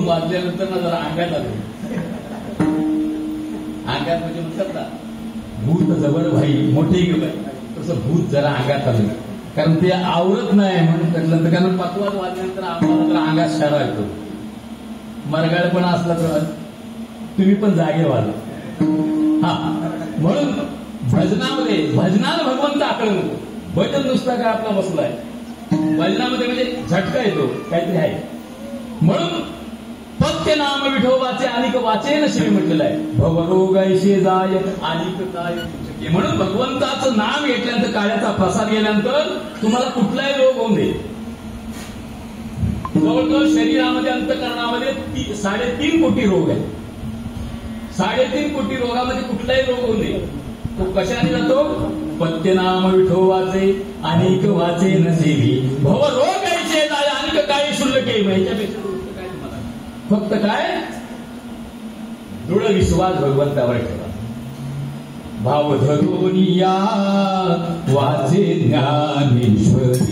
वाचल्यानंतर ना जरा अंगात आलं. अंगात म्हणजे म्हणतात ना भूत जबर भाई मोठे गेलं तसं भूत जरा अंगात आलं. कारण ते आवरत नाही म्हणून म्हटलं. कारण पकवाज वाचल्यानंतर आम्हाला तर अंगात शारा येतो. मरगाळपणा असला तर तुम्ही पण जागे व्हाल. हा म्हणून भजनाला भगवंत आकळं नको. भजन नुसता काय आपला बसलाय. भजनामध्ये म्हणजे झटका येतो काहीतरी आहे. म्हणून फक्त नाम विठोबाचे अनिक वाचेन श्री म्हटलेलं आहे. भवरोग ऐशे जाय अनिक काय. म्हणून भगवंताचं नाम घेतल्यानंतर काळ्याचा प्रसाद गेल्यानंतर तुम्हाला कुठलाही रोग होऊन दे. जवळजवळ शरीरामध्ये अंतःकरणामध्ये 3.5 कोटी रोग आहेत. 3.5 कोटी रोगामध्ये कुठलाही रोग होऊन दे तो कशाने जातो. पत्यनाम विठोबाचे अनेक वाचे नसेवी भव रोग ऐशे जाय अनेक काय शुल्लक याच्यापेक्षा फक्त काय दृढ विश्वास भगवंतावर ठेवा. भाव धरोनिया वाचे ज्ञानेश्वरी.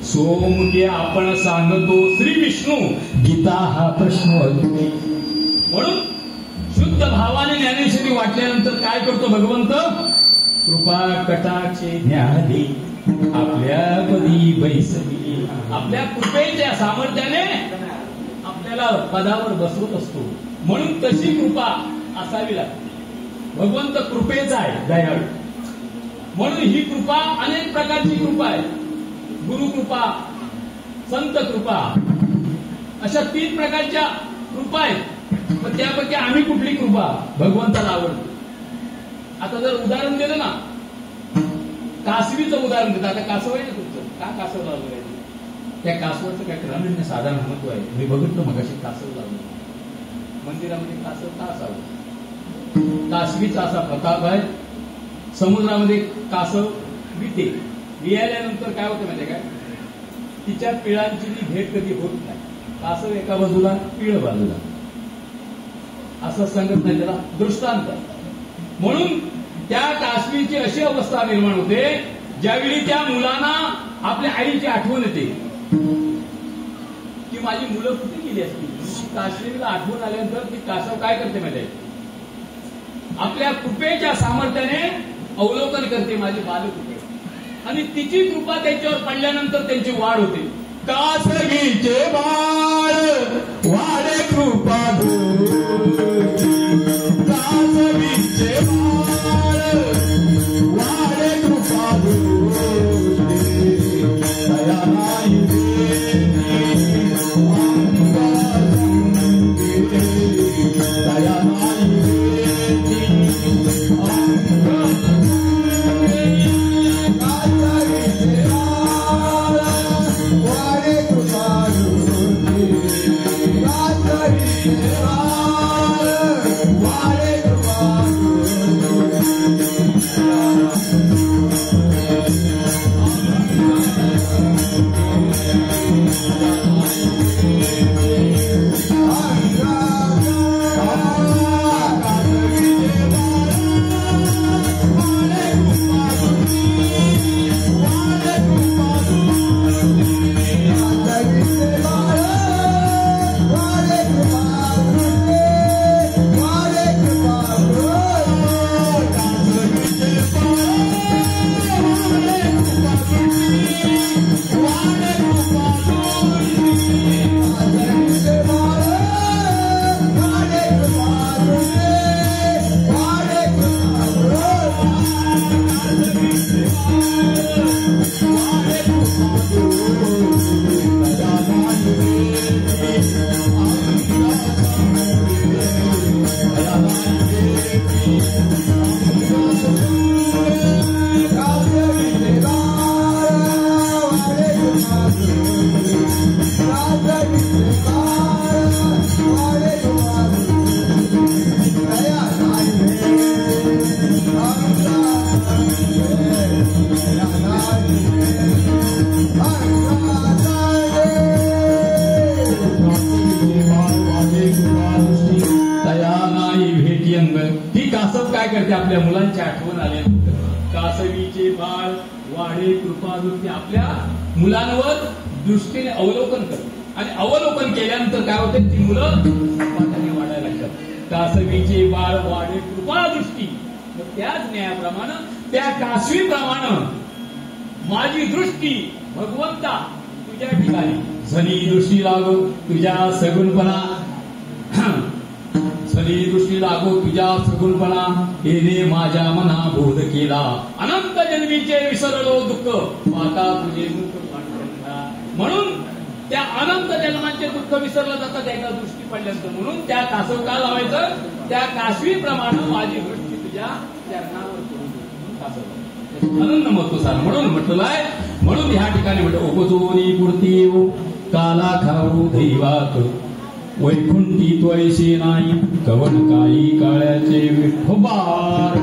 सोमुखे आपण सांगतो श्री विष्णू गीता हा प्रश्न. म्हणून शुद्ध भावाने ज्ञानेश्वरी वाटल्यानंतर काय करतो भगवंत. कृपा कटाक्षे ज्ञानी आपल्या पदी बैसली. आपल्या कृपेच्या सामर्थ्याने आपल्याला पदावर बसवत असतो. म्हणून तशी कृपा असावी लागते. भगवंत कृपेचा आहे दयाळू. म्हणून ही कृपा अनेक प्रकारची कृपा आहे. गुरुकृपा संत कृपा अशा 3 प्रकारच्या कृपा आहेत. पण त्यापैकी आम्ही कुठली कृपा भगवंताला आवडतो. आता जर उदाहरण दिलं ना कासवीचं उदाहरण देतं. आता कासव आहे ना तुमचं का कासव लावलं आहे. त्या कासवाचं काय ग्रामीण साधारण महत्व आहे. मी बघितलं मगाशी कासव लावलं मंदिरामध्ये. कासव का असावं. कासवीचा असा प्रताप आहे. समुद्रामध्ये कासव विते. वियाल्यानंतर काय होतं माहिती काय तिच्या पिळांची भेट कधी होत नाही. कासव एका बाजूला पिळ बाजूला असं सांगत नाही त्याला दृष्टांत. म्हणून त्या कासवीची अशी अवस्था निर्माण होते ज्यावेळी त्या मुलांना आपल्या आईची आठवण येते की माझी मुलं कुठे गेली असतील. कासवीला आठवण आल्यानंतर ती कासव काय करते माहिती आपल्या कृपेच्या सामर्थ्याने अवलोकन करते माझे बाल कुठे. आणि तिची कृपा त्यांच्यावर पडल्यानंतर त्यांची वाढ होते. कासवीचे बाळ वाढे कृपा आपल्या मुलांची आठवण आल्यानंतर कासवीचे बाळ वाढे कृपादृष्टी आपल्या मुलांवर दृष्टीने अवलोकन करते आणि अवलोकन केल्यानंतर काय होते ती मुलं झपाट्याने वाढायला लागतात. कासवीचे बाळ वाढे कृपादृष्टी. त्याच न्यायाप्रमाणे त्या कासवीप्रमाणे माझी दृष्टी भगवंता तुझ्या ठिकाणी झनी दृष्टी लागो तुझ्या सगुणपणा झनी दृष्टी लागो तुझ्या सगुणपणा येणे माझ्या मना बोध केला अनंत जन्मीचे विसरलो दुःख माता तुझे मुख पांडुरंगा. म्हणून त्या अनंत जन्मांचे दुःख विसरलं जातं एका दृष्टी पडल्यानंतर. म्हणून त्या कासव का लावायचं त्या कासवीप्रमाणे माझी दृष्टी तुझ्या चरणावर करून कासव अनंत महत्व सांग म्हणून म्हटलंय. म्हणून ह्या ठिकाणी म्हटलं ओपजोनी पुरती काला खाऊ दैवात वैकुंठी त्वैसे नाही कवन काही काळ्याचे विठोबार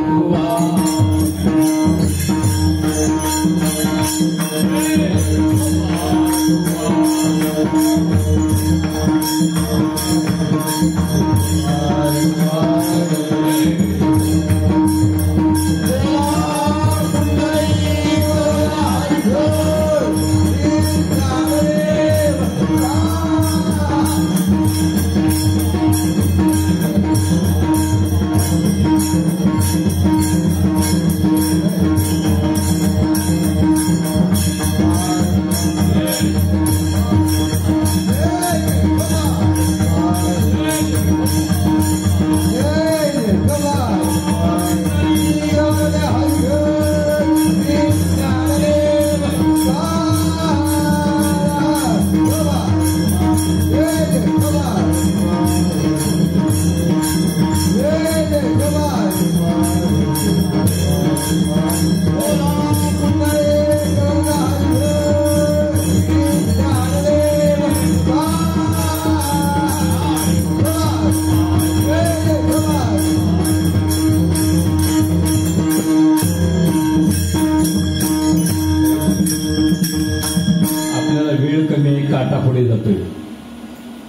पुढे जातोय.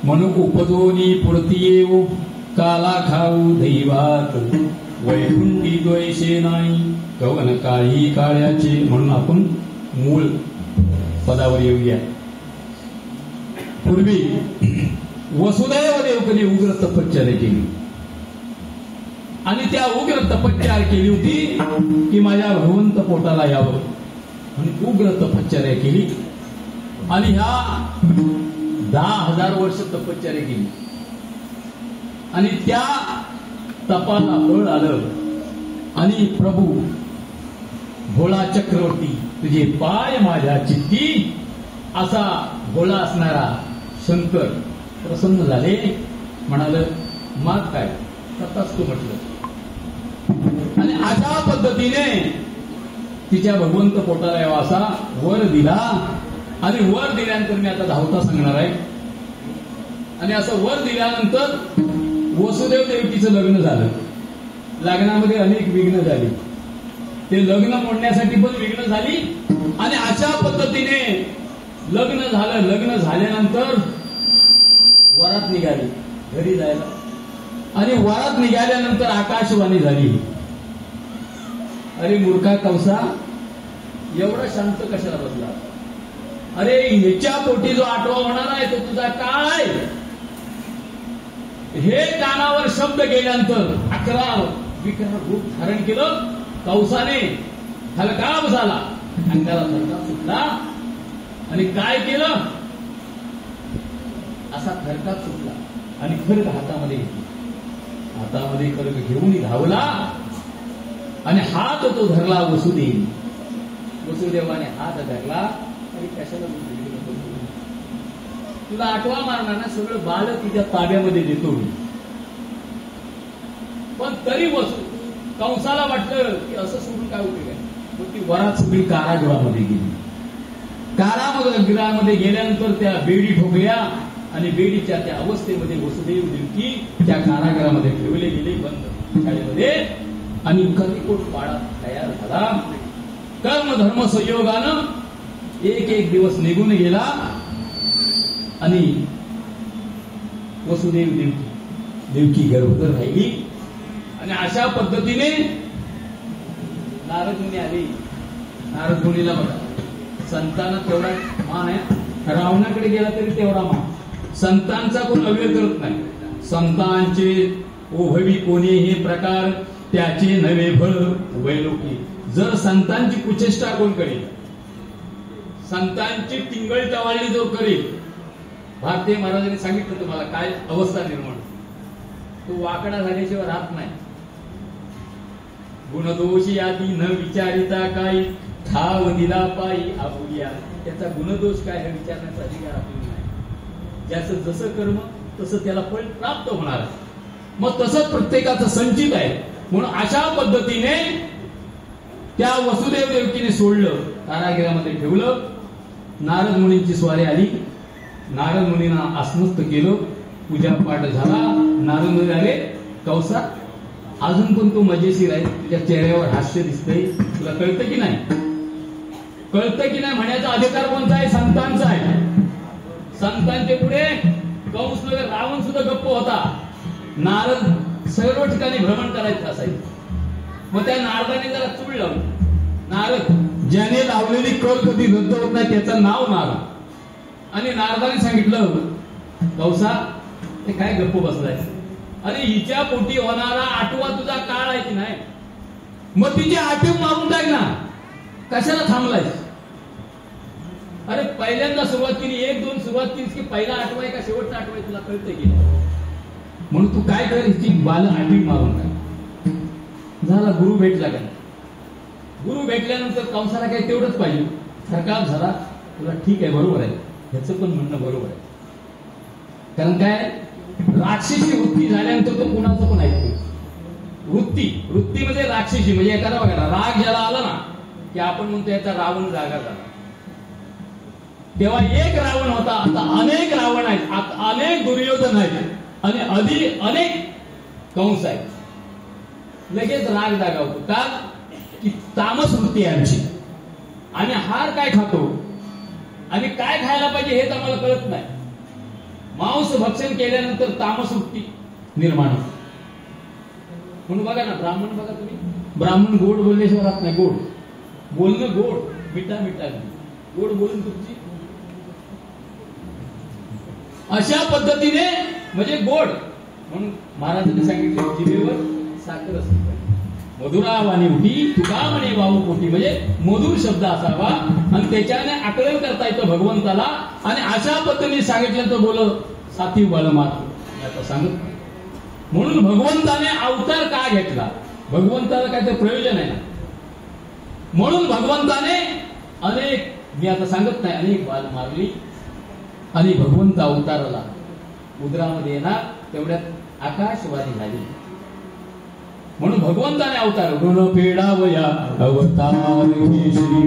म्हणून उपदोनी पुरती येऊ काला खाऊ दैवात वैकुंठी द्वैसे नाही कवन काही काळ्याचे. म्हणून आपण मूळ पदावर येऊया. पूर्वी वसुदैव देवकने उग्र तपश्चर्या केली आणि त्या उग्र तपश्चर्या केली होती की माझ्या भगवंत पोटाला यावं म्हणून उग्र तपश्चर्या केली आणि ह्या 10,000 वर्ष तपश्चर्या केली आणि त्या तपाला फळ आलं. आणि प्रभू भोळा चक्रवर्ती तुझे पाय माझ्या चित्ती असा भोळा असणारा शंकर प्रसन्न झाले. म्हणाल माग काय तथाच तू म्हटलं आणि अशा पद्धतीने तिच्या भगवंत पोटाला यावा असा वर दिला. आणि वर दिल्यानंतर मी आता धावता सांगणार आहे. आणि असं वर दिल्यानंतर वसुदेव देवकीचं लग्न झालं. लग्नामध्ये अनेक विघ्न झाली. ते लग्न मोडण्यासाठी पण विघ्न झाली. आणि अशा पद्धतीने लग्न झालं. लग्न झाल्यानंतर वरात निघाली घरी जायला. आणि वरात निघाल्यानंतर आकाशवाणी झाली, अरे मूर्खा कंसा, एवढा शांत कशाला बसला? अरे ह्याच्या पोटी जो 8वा होणार आहे तो तुझा काय? हे कानावर शब्द गेल्यानंतर 11 विकार रूप धारण केलं. कंसाने हलकाप झाला, अंगाला थरकाप सुटला. आणि काय केलं? असा थरकाप सुटला आणि खड्ग हातामध्ये घेतला. हातामध्ये खड्ग घेऊन धावला आणि हात तो धरला वसुदेव. वसुदेवाने हात धरला आणि कशाला तुला 8वा मारणार ना, सगळं बाळ तुझ्या ताब्यामध्ये देतो. पण तरी कंसाला वाटलं की असं सोडून काय उपयोग आहे. मग ती वरात सगळी कारागृहामध्ये गेली. कारागृहामध्ये गेल्यानंतर त्या बेडी ठोकल्या आणि बेडीच्या त्या अवस्थेमध्ये वसुदेव देवकी त्या कारागृहामध्ये ठेवले गेले बंद शाळेमध्ये. आणि कलिकोट पाडा तयार झाला. कर्म धर्म संयोगानं एक दिवस निघून गेला आणि वसुदेव देवकी गर्भवती राहिली. आणि अशा पद्धतीने नारद मुनी आले. नारद मुनीला बघा, संतांना तेवढा मान आहे. रावणाकडे गेला तरी तेवढा मान. संतांचा कोण अव्यय करत नाही. संतांचे ओभवी कोणी हे प्रकार त्याचे नवे फळ वैलोकी. जर संतांची कुचेष्टा कोण करेल, संतांची टिंगळ टवाळी जो करेल, भारतीय महाराजांनी सांगितलं तुम्हाला काय अवस्था निर्माण, तो वाकडा झाल्याशिवाय राहत नाही. गुणदोष यादी न विचारिता काही ठाव दिला पायी आपुया. त्याचा गुणदोष काय हे विचारण्याचा अधिकार आपल्याला नाही. ज्याचं जसं कर्म तसं त्याला फळ प्राप्त होणार आहे. मग तसंच प्रत्येकाचं संचित आहे. म्हणून अशा पद्धतीने त्या वसुदेव देवकीने सोडलं, कारागृहामध्ये ठेवलं. नारद मुनींची स्वारी आली. नारद मुनींना आसनस्थ केलं. पूजापाठ झाला. नारद मुनी आले, कंसा अजून पण तू मजेशीर आहे, तुझ्या चेहऱ्यावर हास्य दिसतंय, तुला कळतं की नाही? कळतं की नाही म्हणण्याचा अधिकार कोणता आहे? संतांचा आहे. संतांचे पुढे कंस नगर रावण सुद्धा गप्प होता. नारद सर्व ठिकाणी भ्रमण करायचं असायचं. मग त्या नारदाने जरा चूळ लावली. नारद, ज्याने लावलेली कळ कधी रद्द होत नाही त्याचं नाव नारद. आणि नारदाने सांगितलं, कंसा ते काय गप्प बसलाय? अरे हिच्या पोटी होणारा 8वा तुझा काळ आहे की नाही? मग तिचे 8 मारून टाक ना, कशाला थांबलाय? अरे पहिल्यांदा सुरुवात केली, 1-2 सुरुवात केलीस की पहिला 8वा आहे का शेवटचा 8वा आहे तुला कळतं की नाही? म्हणून तू काय कर, हिची बाल 8 मारून टाक. झाला, गुरु भेटला का? गुरु भेटल्यानंतर कंसाला काय तेवढंच पाहिजे. थरकाप झाला. तुला ठीक आहे, बरोबर आहे, ह्याचं पण म्हणणं बरोबर आहे. कारण काय, राक्षसी वृत्ती झाल्यानंतर तो कुणाचं पण ऐकतो. वृत्ती म्हणजे राक्षसी म्हणजे एखादा बघा, राग ज्याला आला ना की आपण म्हणतो याचा रावण जागा झाला. तेव्हा एक रावण होता, आता अनेक रावण आहेत, आता अनेक दुर्योधन आहेत आणि अनेक कंस आहेत. लगेच राग जागा होतो. का? की तामस वृत्ती आहे आमची. आणि हार काय खातो आणि काय खायला पाहिजे हेच आम्हाला कळत नाही. मांस भक्षण केल्यानंतर तामस वृत्ती निर्माण होते. म्हणून बघा ना, ब्राह्मण बघा तुम्ही, ब्राह्मण गोड बोलल्याशिवाय राहत नाही. गोड बोलणं, गोड मिठा गोड बोलून तुमची अशा पद्धतीने म्हणजे गोड. म्हणून महाराजांनी सांगितले, जिभेवर साखर असते, मधुरावाणी उठी तुका म्हणे वाहू पोटी. म्हणजे मधुर शब्द असावा आणि त्याच्याने आकलन करता येतं भगवंताला. आणि अशा पद्धतीने सांगितलं तर बोल साथी बळ मात्र आता सांगत. म्हणून भगवंताने अवतार का घेतला? भगवंताला काय तर प्रयोजन आहे ना. म्हणून भगवंताने अनेक, मी आता सांगत नाही, अनेक बाल मारली आणि भगवंत अवताराला उदरामध्ये येणार तेवढ्यात आकाशवाणी झाली. म्हणून भगवंताने अवतार गुण पेडावया अवतार श्री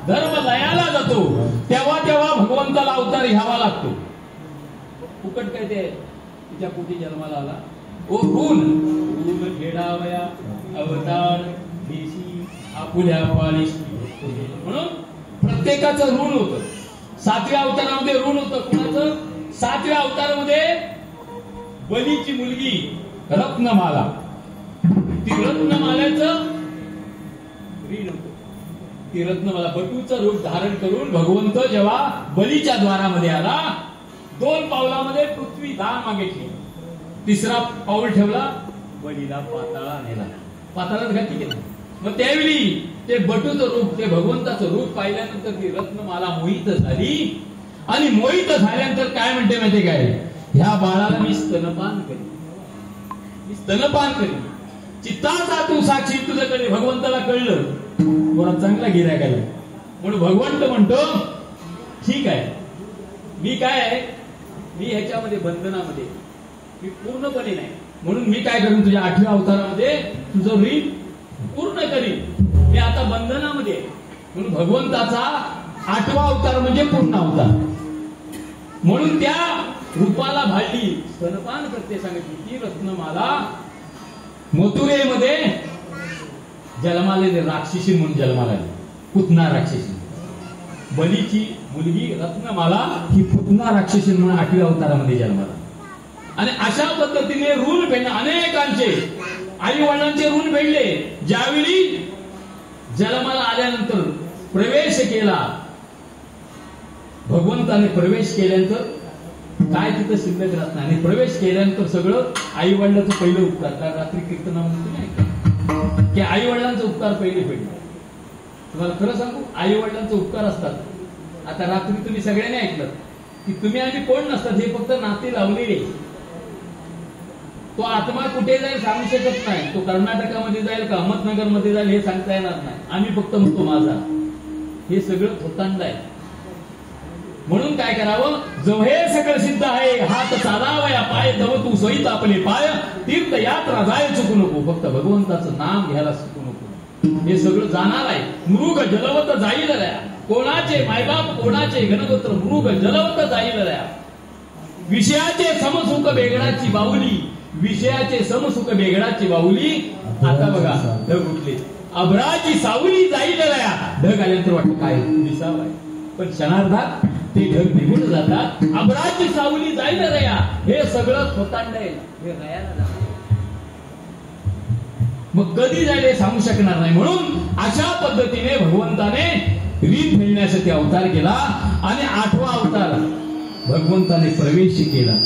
धर्म लयाला जातो तेव्हा तेव्हा भगवंताला अवतार घ्यावा लागतो. फुकट काय ते तिच्या पोटी जन्माला आला ओ ऋण ऋण फेडावया अवतार देशी आपुल्या पाळीशी. म्हणून प्रत्येकाचं ऋण होतं. 7व्या अवतारामध्ये ऋण होतं. कुणाचं? 7व्या अवतारामध्ये बलीची मुलगी रत्नमाला. ती रत्नमालाचं ऋण होतं. ती रत्नमाला बटूचं रूप धारण करून भगवंत जेव्हा बलीच्या द्वारामध्ये आला 2 पावलामध्ये पृथ्वी दान मागितली. 3रा पाऊल ठेवला बलीला पाताळा नेला. पाताळात घातली गेली. मग त्यावेळी ते बटूचं रूप ते भगवंताचं रूप पाहिल्यानंतर ती रत्नमाला मोहित झाली. आणि मोहित झाल्यानंतर काय म्हणते माहिती काय? ह्या बाळाला मी स्तनपान करीन. मी स्तनपान करीन. चित्ताचा तू साक्षी तुझ्याकडे. भगवंताला कळलं थोडा चांगला गिऱ्हाईक आला म्हणून भगवंत म्हणतो ठीक आहे मी काय आहे मी ह्याच्यामध्ये बंधनामध्ये मी पूर्णपणे नाही म्हणून मी काय करीन तुझ्या 8व्या अवतारामध्ये तुझं ऋण पूर्ण करीन. मी आता बंधनामध्ये म्हणून भगवंताचा 8वा अवतार म्हणजे पूर्ण अवतार. म्हणून त्या रूपाला भाळली स्तनपान करते सांगितली. ती रत्नमाला मथुरेमध्ये जन्माला राक्षसी म्हणून जन्माला आली. पुतना राक्षसी. बलीची मुलगी रत्नमाला ही पुतना राक्षसी म्हणून 8व्या अवतारामध्ये जन्माला. आणि अशा पद्धतीने ऋण फेडणे अनेकांचे आई वडिलांचे ऋण फेडले. ज्यावेळी जन्माला आल्यानंतर प्रवेश केला भगवंताने प्रवेश केल्यानंतर काय तिथं शिल्लक राहत नाही. आणि प्रवेश केल्यानंतर सगळं आई वडिलांचं पहिलं उपकार. रात्री कीर्तनामध्ये नाही की आई वडिलांचे उपकार पहिले फेडले. तुम्हाला खरं सांगू आई वडिलांचे उपकार असतात. आता रात्री तुम्ही सगळ्यांनी ऐकलं की तुम्ही आम्ही कोण नसतात हे फक्त नाते लावलेले. तो आत्मा कुठे जाईल सांगू शकत नाही. तो कर्नाटकामध्ये जाईल का अहमदनगरमध्ये जाईल हे सांगता येणार नाही. आम्ही फक्त म्हणतो माझा. हे सगळं थोतांड आहे. म्हणून काय करावं जो हे सगळं सिद्ध आहे हात चालावया पाय तव तू सहित आपले पाय तीर्थयात्रा जाय चुकू नको. फक्त भगवंताचं नाम घ्यायला चुकू नको. हे सगळं जाणार आहे. मृग जलवत जाईल रया. कोणाचे मायबाप कोणाचे गणगोत्र मृग जलवत जाईल रया. विषयाचे समसुख बेगडाची बाहुली. विषयाचे समसुख बेगडाची बाहुली. आता बघा ढग उठले अभराची सावली जाईल रया. ढग आल्यानंतर वाटतं काय दिसावं आहे पण क्षणार्धात ते ढग निघून जातात. अभराची सावली जाईल रया. हे सगळं थोतांड आहे. हे रयाला जाणार मग कधी जाईल हे सांगू शकणार नाही. म्हणून अशा पद्धतीने भगवंताने रीत मिळण्यासाठी अवतार केला. आणि 8वा अवतार भगवंताने प्रवेश केला.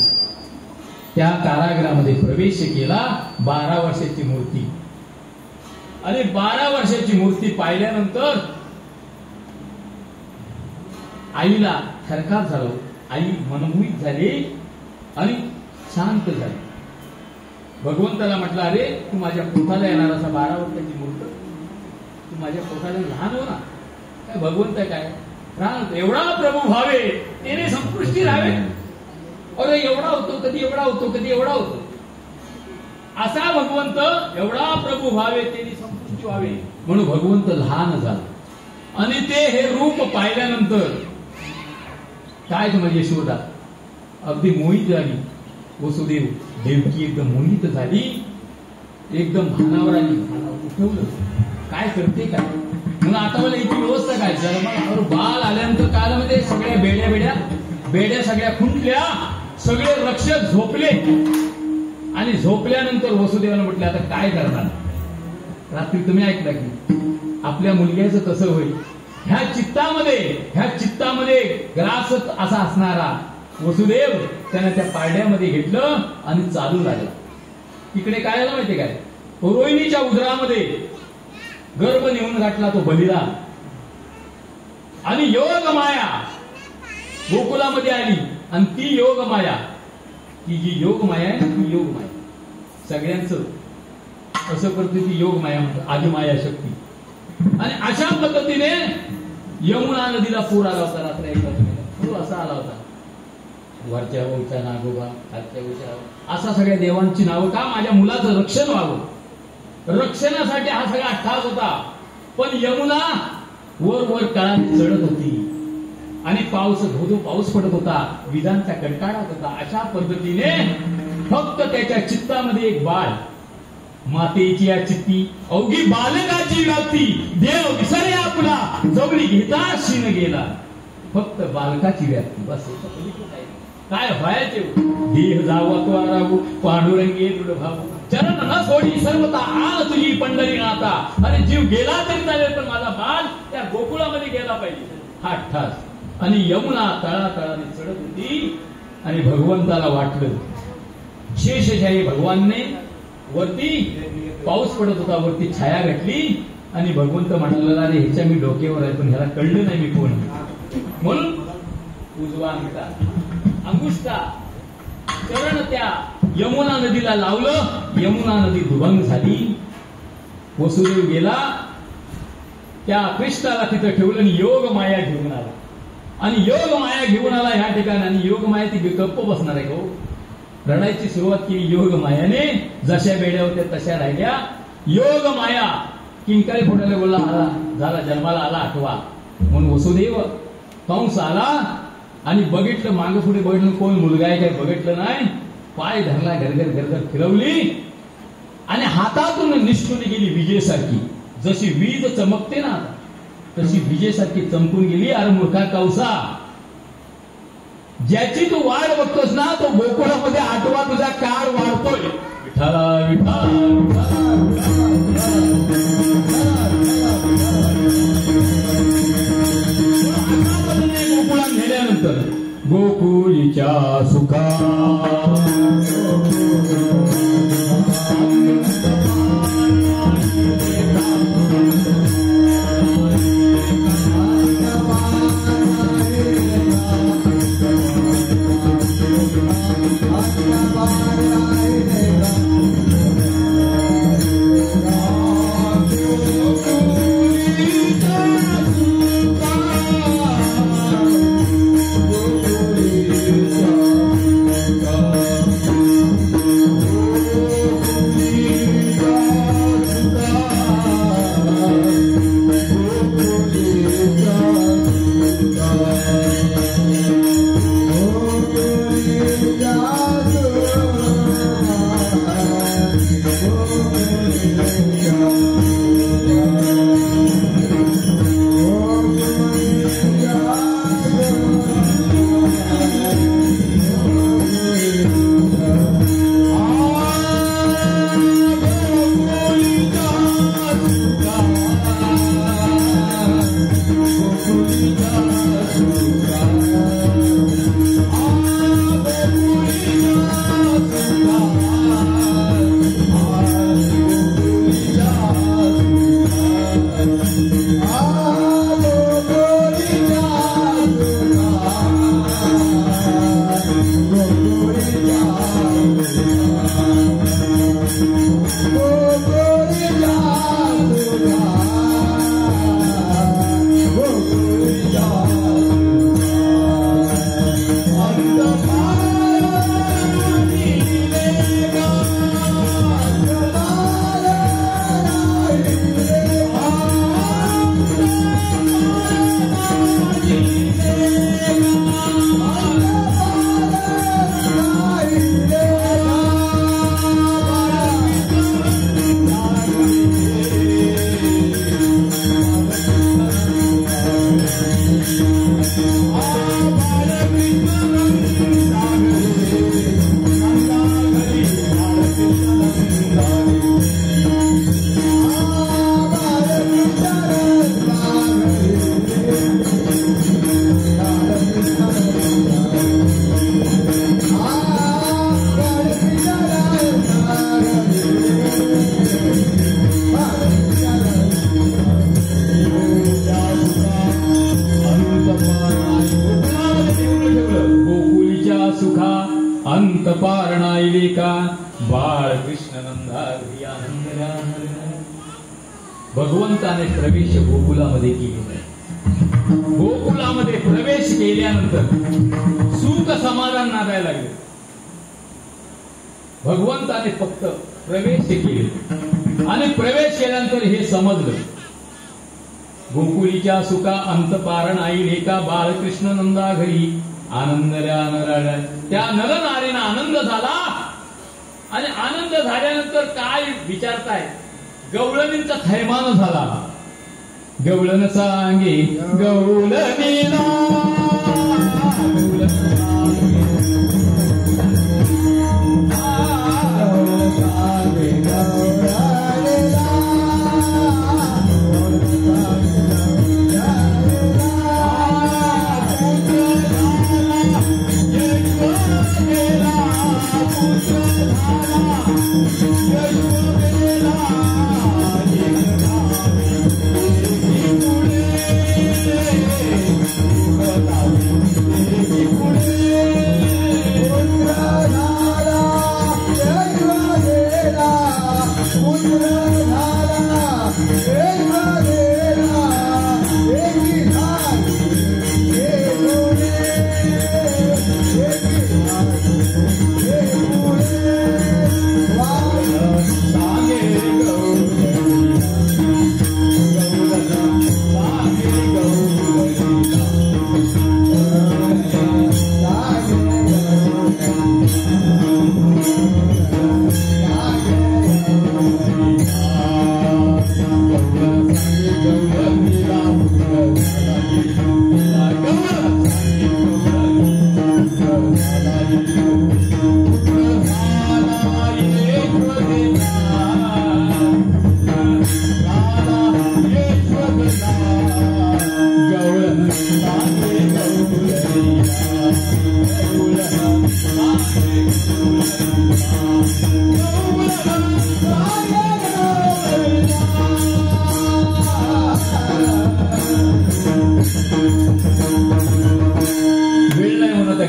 त्या कारागृहामध्ये प्रवेश केला. 12 वर्षाची मूर्ती. आणि 12 वर्षाची मूर्ती पाहिल्यानंतर आईला थरकाप झाला. आई मनमोहित झाली आणि शांत झाली. भगवंताला म्हटलं अरे तू माझ्या पोटाला येणार असा 12 वर्षाची मूर्त तू माझ्या पोटाला लहान हो ना. काय भगवंत काय राहत एवढा प्रभू व्हावे तेने संपुष्टी राहावे. अरे एवढा होतो कधी एवढा होतो कधी एवढा होतो असा भगवंत एवढा प्रभू व्हावे तेने संपुष्टी व्हावे म्हणून भगवंत लहान झाला. आणि ते हे रूप पाहिल्यानंतर काय म्हणजे यशोदा अगदी मोहित झाली. वसुदेव देवकी एकदम मोहित झाली. एकदम भानावर आली. उठवलं काय करते काय म्हणून आता मला इथे व्यवस्था काय जन्मावर बाल आल्यानंतर काय म्हणजे सगळ्या बेड्या सगळ्या खुंटल्या. सगळे रक्षक झोपले. आणि झोपल्यानंतर वसुदेवानं म्हटलं आता काय करणार. रात्री तुम्ही ऐकला की आपल्या मुलग्याचं कसं होईल. ह्या चित्तामध्ये ग्रास असा असणारा वसुदेव त्याने त्या पारड्यामध्ये घेतलं आणि चालू लागला. तिकडे काय आलं माहितीये काय रोहिणीच्या उदरामध्ये गर्भ नेऊन गाठला तो बलिरा. आणि योग माया गोकुलामध्ये आली. आणि ती योग माया ही जी योग माया आहे ना ती योग माया सगळ्यांचं असं करते ती योग माया म्हणतात आदिमाया शक्ती. आणि अशा पद्धतीने यमुना नदीला पूर आला होता. रात्र असा आला होता. वरच्या ओळच्या नागोबा खालच्या ओळच्या असा सगळ्या देवांची नावं का माझ्या मुलाचं रक्षण व्हावं. रक्षणासाठी हा सगळा ठास होता. पण यमुना वर वर काळाने चढत होती आणि धोधो पाऊस पडत होता, विजांचा कडकाडात होता. अशा पद्धतीने फक्त त्याच्या चित्तामध्ये एक बाळ, मातेची या चित्ती अवघी बालकाची व्याप्ती, देव विसरे आपला जवळी घेता शिन गेला. फक्त बालकाची व्याप्ती, बस. काय व्हायचे? देह जावा तो राहू पांडुरंगे दृढ भाऊ, चरण न सोडी सर्वता आल तुझी पंढरीनाथा. अरे जीव गेला तरी चालेल, पण माझा बाल त्या गोकुळामध्ये गेला पाहिजे. हा ठास. आणि यमुना तळातळाने चढत होती आणि भगवंताला वाटलं, शेषशाही भगवानने वरती पाऊस पडत होता, वरती छाया घातली आणि भगवंत म्हणाला, अरे ह्याच्या मी डोक्यावर आहे, पण ह्याला कळलं नाही मी कोण. म्हणून उजवा अंगुष्टा चरण त्या यमुना नदीला लावलं. यमुना नदी दुभंग झाली. वसुदेव गेला, त्या कृष्णाला तिथं ठेवलं आणि योग माया घेऊन आला. आणि योग माया घेऊन आला ह्या ठिकाणी. आणि योग माया ती गप्प बसणार आहे हो. रडायची सुरुवात केली योग मायाने. जशा बेड्या होत्या तशा राहिल्या. योग माया किंकाळी फोडायला बोलला, आला झाला जन्माला आला आठवा. म्हणून वसुदेव कंस आला आणि बघितलं, मागे पुढे बघितलं, कोण मुलगा आहे काय बघितलं नाही. पाय धरला, घरघर घरघर फिरवली आणि हातातून निष्ठून गेली विजेसारखी. जशी वीज चमकते ना तशी विजेसारखी चमकून गेली. अरे मूर्खा कंसा, ज्याची तू वाढ बघतोस ना तो गोकुळामध्ये आठवा तुझा काळ वाढतोय. विठाला विठा गोकुळात नेल्यानंतर गोकुळीच्या सुखा अंत पारणाईले का बाळ कृष्ण नंदा भगवंताने प्रवेश गोकुलामध्ये केले. गोकुलामध्ये प्रवेश केल्यानंतर सुख समाधान नांदायला लागले. भगवंताने फक्त प्रवेश केले आणि प्रवेश केल्यानंतर हे समजलं गोकुळीच्या सुका अंत पारण आई लेका बाळकृष्ण नंदा घरी आनंदल्या नराड्या. त्या नरनारीना आनंद झाला आणि आनंद झाल्यानंतर काय विचारताय? गवळणींचा थैमान झाला. गवळण सांगे गवळणीला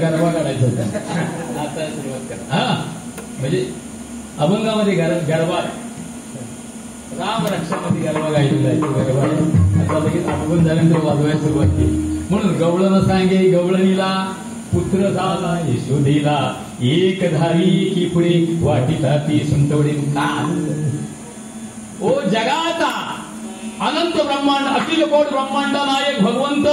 गरबा काढायचा होता. आता सुरुवात करा. म्हणजे अभंगामध्ये गरबा राम रक्षामध्ये गरबा गायलेला आहे. गरबा आता लगेच आगमन झाल्यानंतर वाजवायला सुरुवात केली. म्हणून गवळण सांगे गवळणीला पुत्र झाला यशोदेला एक धारी की पुढे वाटिता ती सुंटवडे. का ओ जगाचा अनंत ब्रह्मांड अखिल कोट ब्रह्मांड नायक भगवंत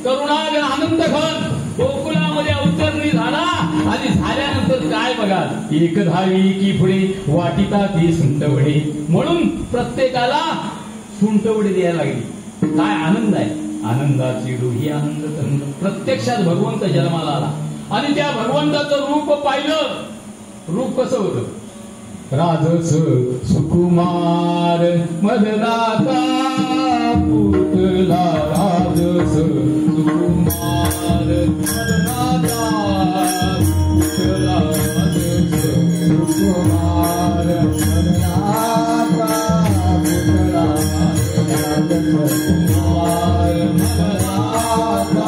करुणाग आनंद घन गोकुळामध्ये अवतरणी झाला आणि झाल्यानंतर काय बघा एक धावी की पुढे वाटिता ती सुंटवडे. म्हणून प्रत्येकाला सुंटवडे द्यायला लागली. काय आनंद आहे. आनंदाची डोही आनंद तरंग. प्रत्यक्षात भगवंत जन्माला आला आणि त्या भगवंताचं रूप पाहिलं. रूप कसं होतं? राजस सुकुमार मदनाचा पुतला. राजस सुकुमार मदनाचा पुतला. राजस सुकुमार मदनाचा पुतला. राजस सुकुमार मदनाचा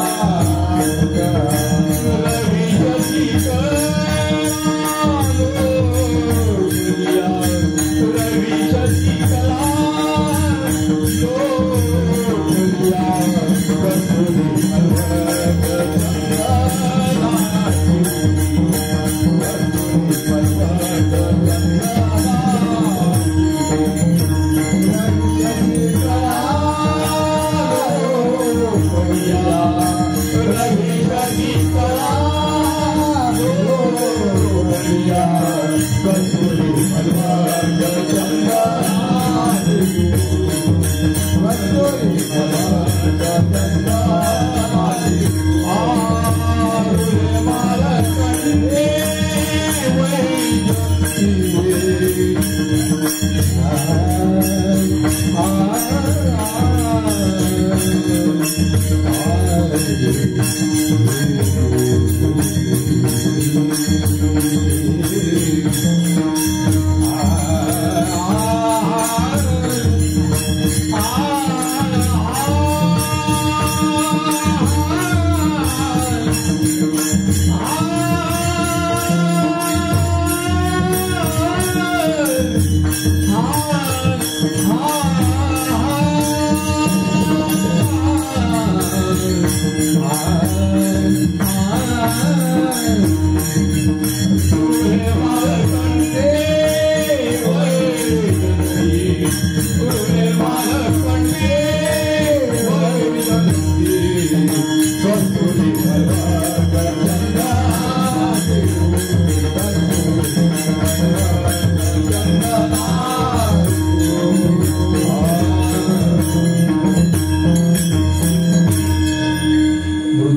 Ah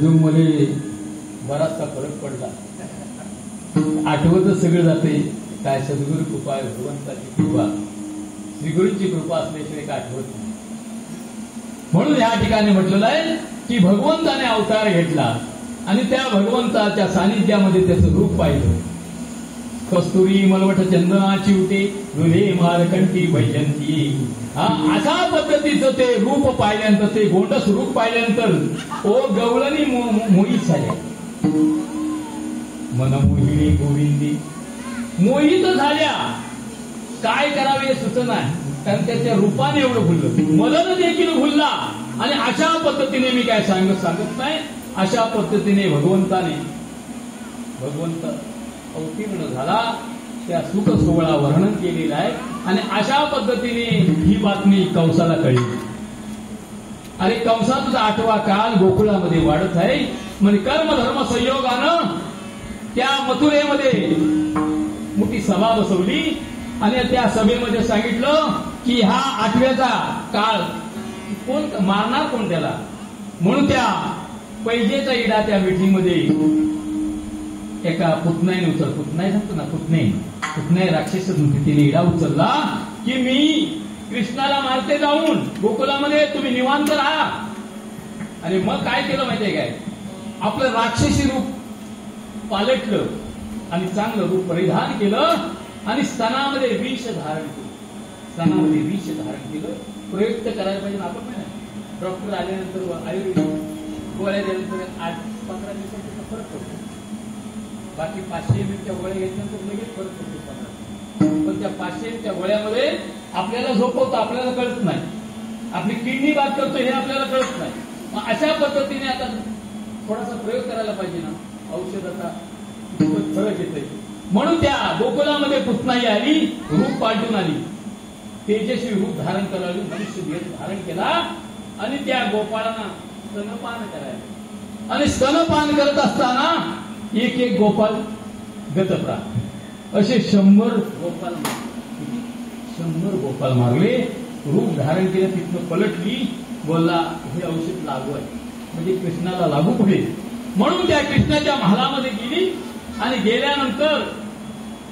अजून मला बराचसा फरक पडला. आठवतच सगळं जाते. काय सद्गुरू कृपा, भगवंताची कृपा, श्रीगुरूंची कृपा असल्याशिवाय काय आठवत नाही. म्हणून या ठिकाणी म्हटलेलं आहे की भगवंताने अवतार घेतला आणि त्या भगवंताच्या सानिध्यामध्ये त्याचं रूप पाहिलं. कस्तुरी मलवट चंदनाची उटे रुले मारकंठी वैजंती. अशा पद्धतीचं ते रूप पाहिल्यानंतर, ते गोंडस रूप पाहिल्यानंतर ओ गवळणी मोहित झाल्या. मनमोहिनी गोविंदी मोहित झाल्या. काय करावे सुचना, कारण त्याच्या रूपाने एवढं भुललं, मदन देखील भुलला. आणि अशा पद्धतीने मी काय सांगत नाही, अशा पद्धतीने भगवंत अवतीर्ण झाला. त्या सुख सोहळा वर्णन केलेला आहे. आणि अशा पद्धतीने ही बातमी कंसाला कळली. अरे कंसाचा 8वा काल गोकुळामध्ये वाढत आहे. म्हणजे कर्म धर्म संयोगानं त्या मथुरेमध्ये मोठी सभा बसवली आणि त्या सभेमध्ये सांगितलं की हा 8व्याचा काळ कोण मारणार, कोण त्याला. म्हणून त्या पैजेचा इडा त्या मीटिंगमध्ये एका पुतनाईने पुतनाई सांगतो ना, पुतनाई राक्षस होती, तिने इडा उचलला की मी कृष्णाला मारते जाऊन गोकुलामध्ये, तुम्ही निवांत राहा. आणि मग काय केलं माहितीये काय, आपलं राक्षसी रूप पालटलं आणि चांगलं रूप परिधान केलं आणि स्तनामध्ये विष धारण केलं. प्रयुक्त करायला पाहिजे. आपण नाही, डॉक्टर आल्यानंतर आयुर्वेदिक गोळ्या दिल्यानंतर 8-15 दिवसांचा फरक पडतो. बाकी 500 ml गोळ्या घेतल्यानंतर लगेच फरक पडतो. पण त्या 500 ml गोळ्यामध्ये आपल्याला झोपवतं, आपल्याला कळत नाही. आपली किडनी बाद करतो हे आपल्याला कळत नाही. मग अशा पद्धतीने आता थोडासा प्रयोग करायला पाहिजे ना. औषधाचा फरक येतोय. म्हणून त्या गोकुलामध्ये पुतनाई आली, रूप पालटून आली, तेजस्वी रूप धारण करावी, मनुष्य देह धारण केला आणि त्या गोपाळांना स्तनपान करायला. आणि स्तनपान करत असताना एक गोपाल गतप्राण असे 100 गोपाल मारले. रूप धारण केलं, तिथनं पलटली, बोलला हे औषध लागू आहे, म्हणजे कृष्णाला लागू पडेल. म्हणून त्या कृष्णाच्या महालामध्ये गेली आणि गेल्यानंतर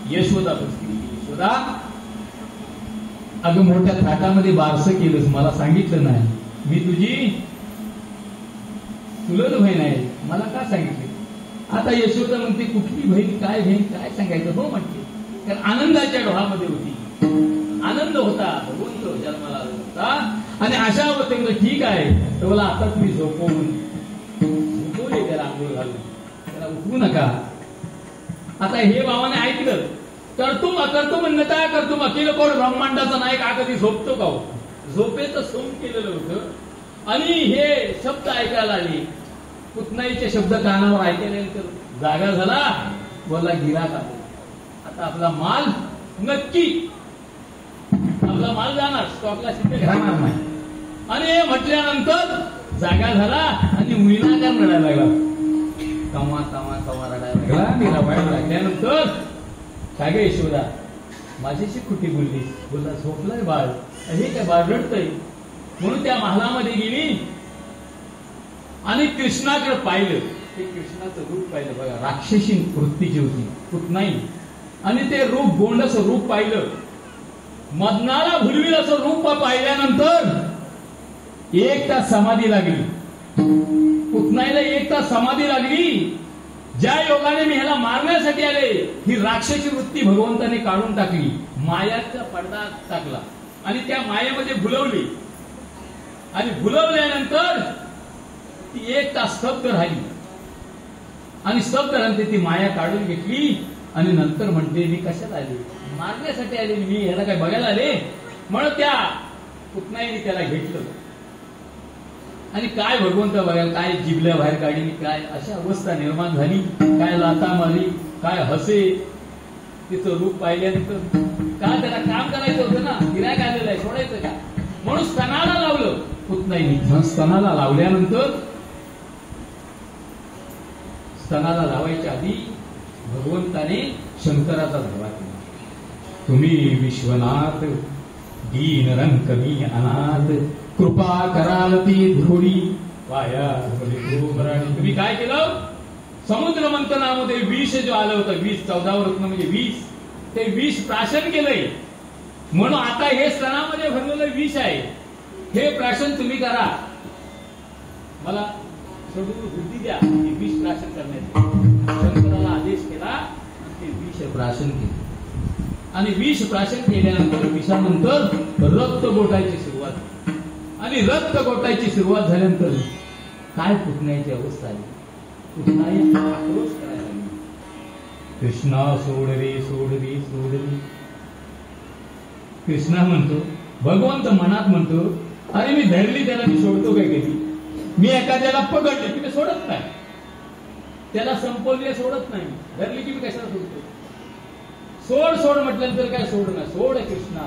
यशोदा बसली. यशोदा, अगं मोठ्या थाटामध्ये बारसं केलंस, मला सांगितलं नाही. मी तुझी चुलत बहीण आहे, मला का सांगितलं. आता यशोदा म्हणते कुठली बहीण, काय बहीण, काय सांगायचं. हो म्हणते, कारण आनंदाच्या डोळ्यामध्ये होती, आनंद होता, भगवंत जन्माला होता. आणि अशा होते ठीक आहे, तर मला आताच मी झोपवले, त्याला आंघोळ घालून, त्याला उठवू नका. आता हे भावाने ऐकलं, कर्तुम अन्यथा कर्तुम अखिल कोण ब्रह्मांडाचा नायक हा कधी झोपतो का. झोपेचं सोम केलेलं होतं आणि हे शब्द ऐकायला आले. पुतनाईचे शब्द कानावर ऐकल्यानंतर जागा झाला, बोलला गिराक आला, आता आपला माल नक्की, आपला माल जाणार, स्टॉकला शिल्लक राहणार नाही. आणि म्हटल्यानंतर जागा झाला आणि मुलीला रडायला लागला. कवा रडायला लागला. रडायला लागल्यानंतर काय गे यशोदा, माझ्याशी कुठे बोललीस. बोलला झोपलाय बाळ. हे काय बाळ रडतंय. म्हणून त्या महालामध्ये गेली आणि कृष्णाकडे पाहिलं. ते कृष्णाचं रूप पाहिलं. बघा, राक्षसी वृत्तीची होती पुतनाई. आणि ते रूप गोंडस रूप पाहिलं. मदनाला भुलविल असं रूप पाहिल्यानंतर 1 तास समाधी लागली. पुतनाईला 1 तास समाधी लागली. ज्या योगाने मी ह्याला मारण्यासाठी आले, ही राक्षसी वृत्ती भगवंताने काढून टाकली, मायाचा पडदा टाकला आणि त्या मायेमध्ये भुलवली. आणि भुलवल्यानंतर ती 1 तास स्तब्ध राहिली. आणि स्तब्ध राहिली, ती माया काढून घेतली. आणि नंतर म्हणते मी कशात आले, मारण्यासाठी आले, मी ह्याला काय बघायला आले. म्हणून त्या पुतनाईने त्याला घेतलं. आणि काय भगवंत बघायला, काय जिबल्या बाहेर काढली, काय अशा अवस्था निर्माण झाली, काय लाथा मारली, काय हसे. तिचं रूप पाहिल्यानंतर का त्याला काम करायचं होतं ना, गिऱ्हाईक आलेलं आहे, सोडायचं का. म्हणून स्तनाला लावलं पुतनाईने. स्तनाला लावल्यानंतर स्तनाला लावायच्या आधी भगवंताने शंकराचा धावा केला. तुम्ही विश्वनाथ दीन रंग मी अनाथ, कृपा कराल ती धोडी, वाया बरोबर. आणि तुम्ही काय केलं? समुद्र मंथनामध्ये विष जो आलं होतं, 14 रत्न म्हणजे 20, ते विष प्राशन केलंय. म्हणून आता हे स्तनामध्ये भरलेलं विष आहे, हे प्राशन तुम्ही करा. मला सोडून बुद्धी द्या हे विष प्राशन करण्याचे. शंकराला आदेश केला, ते विष प्राशन केले. आणि विष प्राशन केल्यानंतर विषानंतर रक्त गोटायची सुरुवात झाली. आणि रक्त गोटायची सुरुवात झाल्यानंतर काय फुटण्याची अवस्था आली. पुतनाई आक्रोश करायला लागली, कृष्णा सोड रे सोड रे सोड रे. कृष्णा म्हणतो, भगवंत मनात म्हणतो, अरे मी धरली त्याला मी सोडतो काय कधी? मी एखाद्याला पकडले की मी सोडत नाही, त्याला संपवले सोडत नाही, धरली की मी कशाला सोडतो? सोड सोड म्हटल्यानंतर काय सोड ना, सोड कृष्णा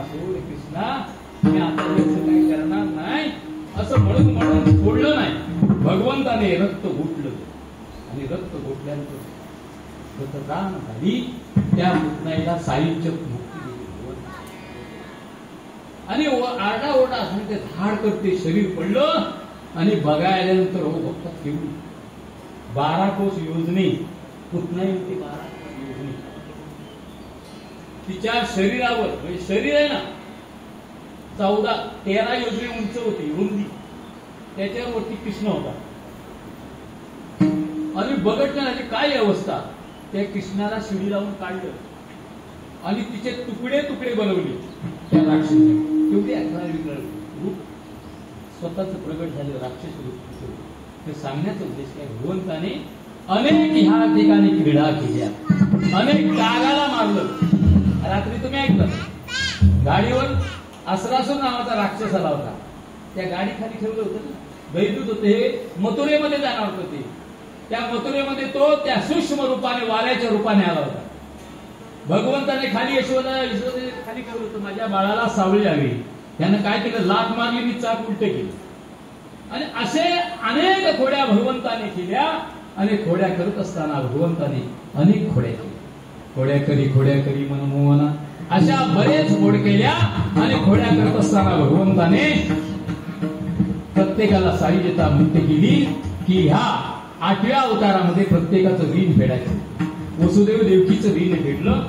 मी आता याचं काही करणार नाही असं म्हणून म्हणून सोडलं नाही. भगवंताने रक्त घोटलं आणि रक्त घोटल्यानंतर प्राण झाली. त्या पुतनाईला साहित्य मुक्ती दिली आणि आरडा ओरडा असं ते धाड करते, शरीर पडलं. आणि बघायला आल्यानंतर हो बघता केवढी 12 कोस योजने पुतनाई होती. 12 कोस योजने तिच्या शरीरावर, म्हणजे शरीर आहे ना 13 योजने उंच होती रुंदी, त्याच्यावरती कृष्ण होता. आणि बघटण्याची काय अवस्था, त्या कृष्णाला शिडी लावून काढलं आणि तिचे तुकडे तुकडे बनवले त्या राक्षसाने. तेवढी 11 रूप स्वतःच प्रगट झालं राक्षस रूप. ते सांगण्याचा उद्देश काय, भगवंताने अनेक ह्या ठिकाणी क्रीडा केल्या, अनेक कागाला मारलं. रात्री तुम्ही ऐकलं गाडीवर असरासूर नावाचा राक्षस आला होता, त्या गाडी खाली ठेवलं होतं ना, दैदूत होते, मथुरेमध्ये जाणार होतं ते. त्या मथुरेमध्ये तो त्या सूक्ष्म रूपाने वाऱ्याच्या रूपाने आला होता. भगवंताने खाली यशोदा खाली ठेवलं होतं, माझ्या बाळाला सावळी आली. त्यानं काय केलं, लाथ मारली मी चाक उलटे केली. आणि असे अनेक खोड्या भगवंताने केल्या. आणि खोड्या करत असताना भगवंताने अनेक खोड्या केल्या. खोड्या करी मनमोहना अशा बरेच खोड केल्या. आणि खोड्या करत असताना भगवंताने प्रत्येकाला साहित्यता मुक्त केली की ह्या 8व्या अवतारामध्ये प्रत्येकाचं ऋण फेडायचं. वसुदेव देवकीचं ऋण फेडलं,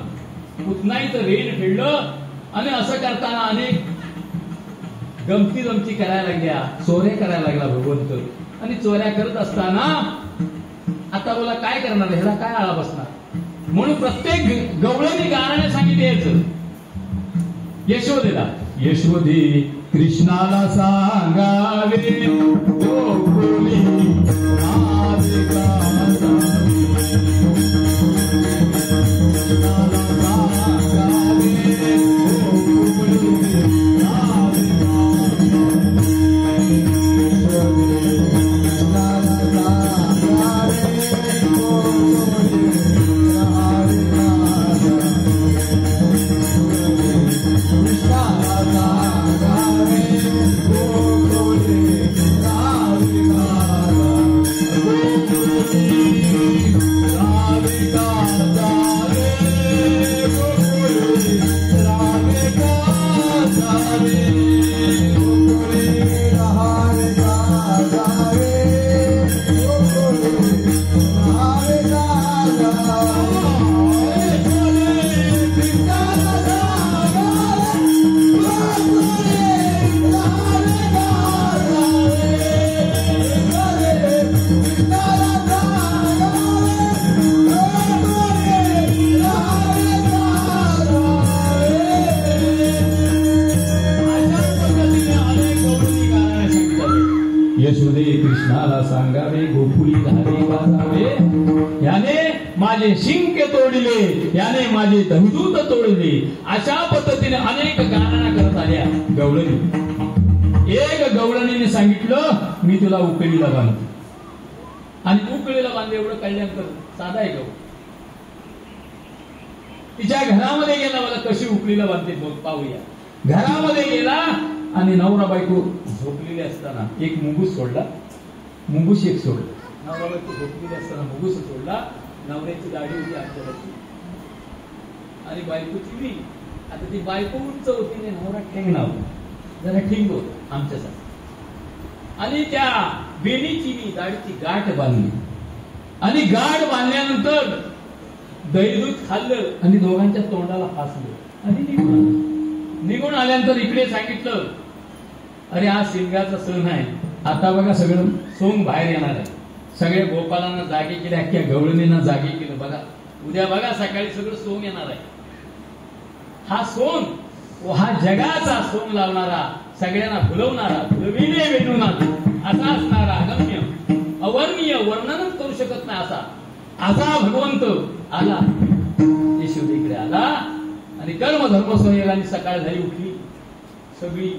पुतनाईचं ऋण फेडलं. आणि असं करताना अनेक गमती करायला लागल्या, चोऱ्या करायला लागला भगवंत. आणि चोऱ्या करत असताना आता बोला काय करणार, ह्याला काय आळा बसणार. म्हणून प्रत्येक गवळणी गाण्याने सांगितलं यशोदेला, यशोदे कृष्णाला सांगावे गोकुळी राधिका सांगावे, कृष्णाला सांगावे गोकुळी राधिका यशोदे कृष्णाला सांगावे गोकुळी राधिका सांगावे, याने माझे शिंक तोडले, याने माझे दहदूत तोडले. अशा पद्धतीने अनेक गाणना करत आल्या गवळणी. एक गवळणीने सांगितलं मी तुला उकळीला बांधतो. आणि उकळीला बांधले एवढं कळल्यानंतर साधा आहे गवळ. तिच्या घरामध्ये गेला, मला कशी उकळीला बांधते पाहूया. घरामध्ये गेला आणि नवरा बायको झोपलेली असताना एक मुंगूस सोडला, मुंगूस एक सोडला. नवरा बायको झोपलेली असताना मुंगूस सोडला. नवऱ्याची दाढी होती आमच्याकडची आणि बायकोची मी. आता ती बायको उंच होती, नवरा ठेंगणा होता, जरा ठिंग होता आमच्यासाठी. आणि त्या वेणीची मी दाढीची गाठ बांधली आणि गाठ बांधल्यानंतर दहीदूध खाल्लं आणि दोघांच्या तोंडाला फासलं आणि निघून आल्यानंतर इकडे सांगितलं, अरे आज शिमग्याचा सण आहे, आता बघा सगळं सोंग बाहेर येणार आहे, सगळ्या गोपालांना जागे केले, अख्ख्या गवळणींना जागे केलं, बघा उद्या बघा सकाळी सगळं सोंग येणार आहे. हा सोंग हा जगाचा सोंग लावणारा, सगळ्यांना भुलवणारा, भुलविणे वेणूनाथ असा असणारा, अगम्य अवर्णीय, वर्णनच करू शकत नाही असा भगवंत आला, यशोदेकडे आला आणि कर्म धर्म संयोगाने सकाळ झाली, उठली, सगळी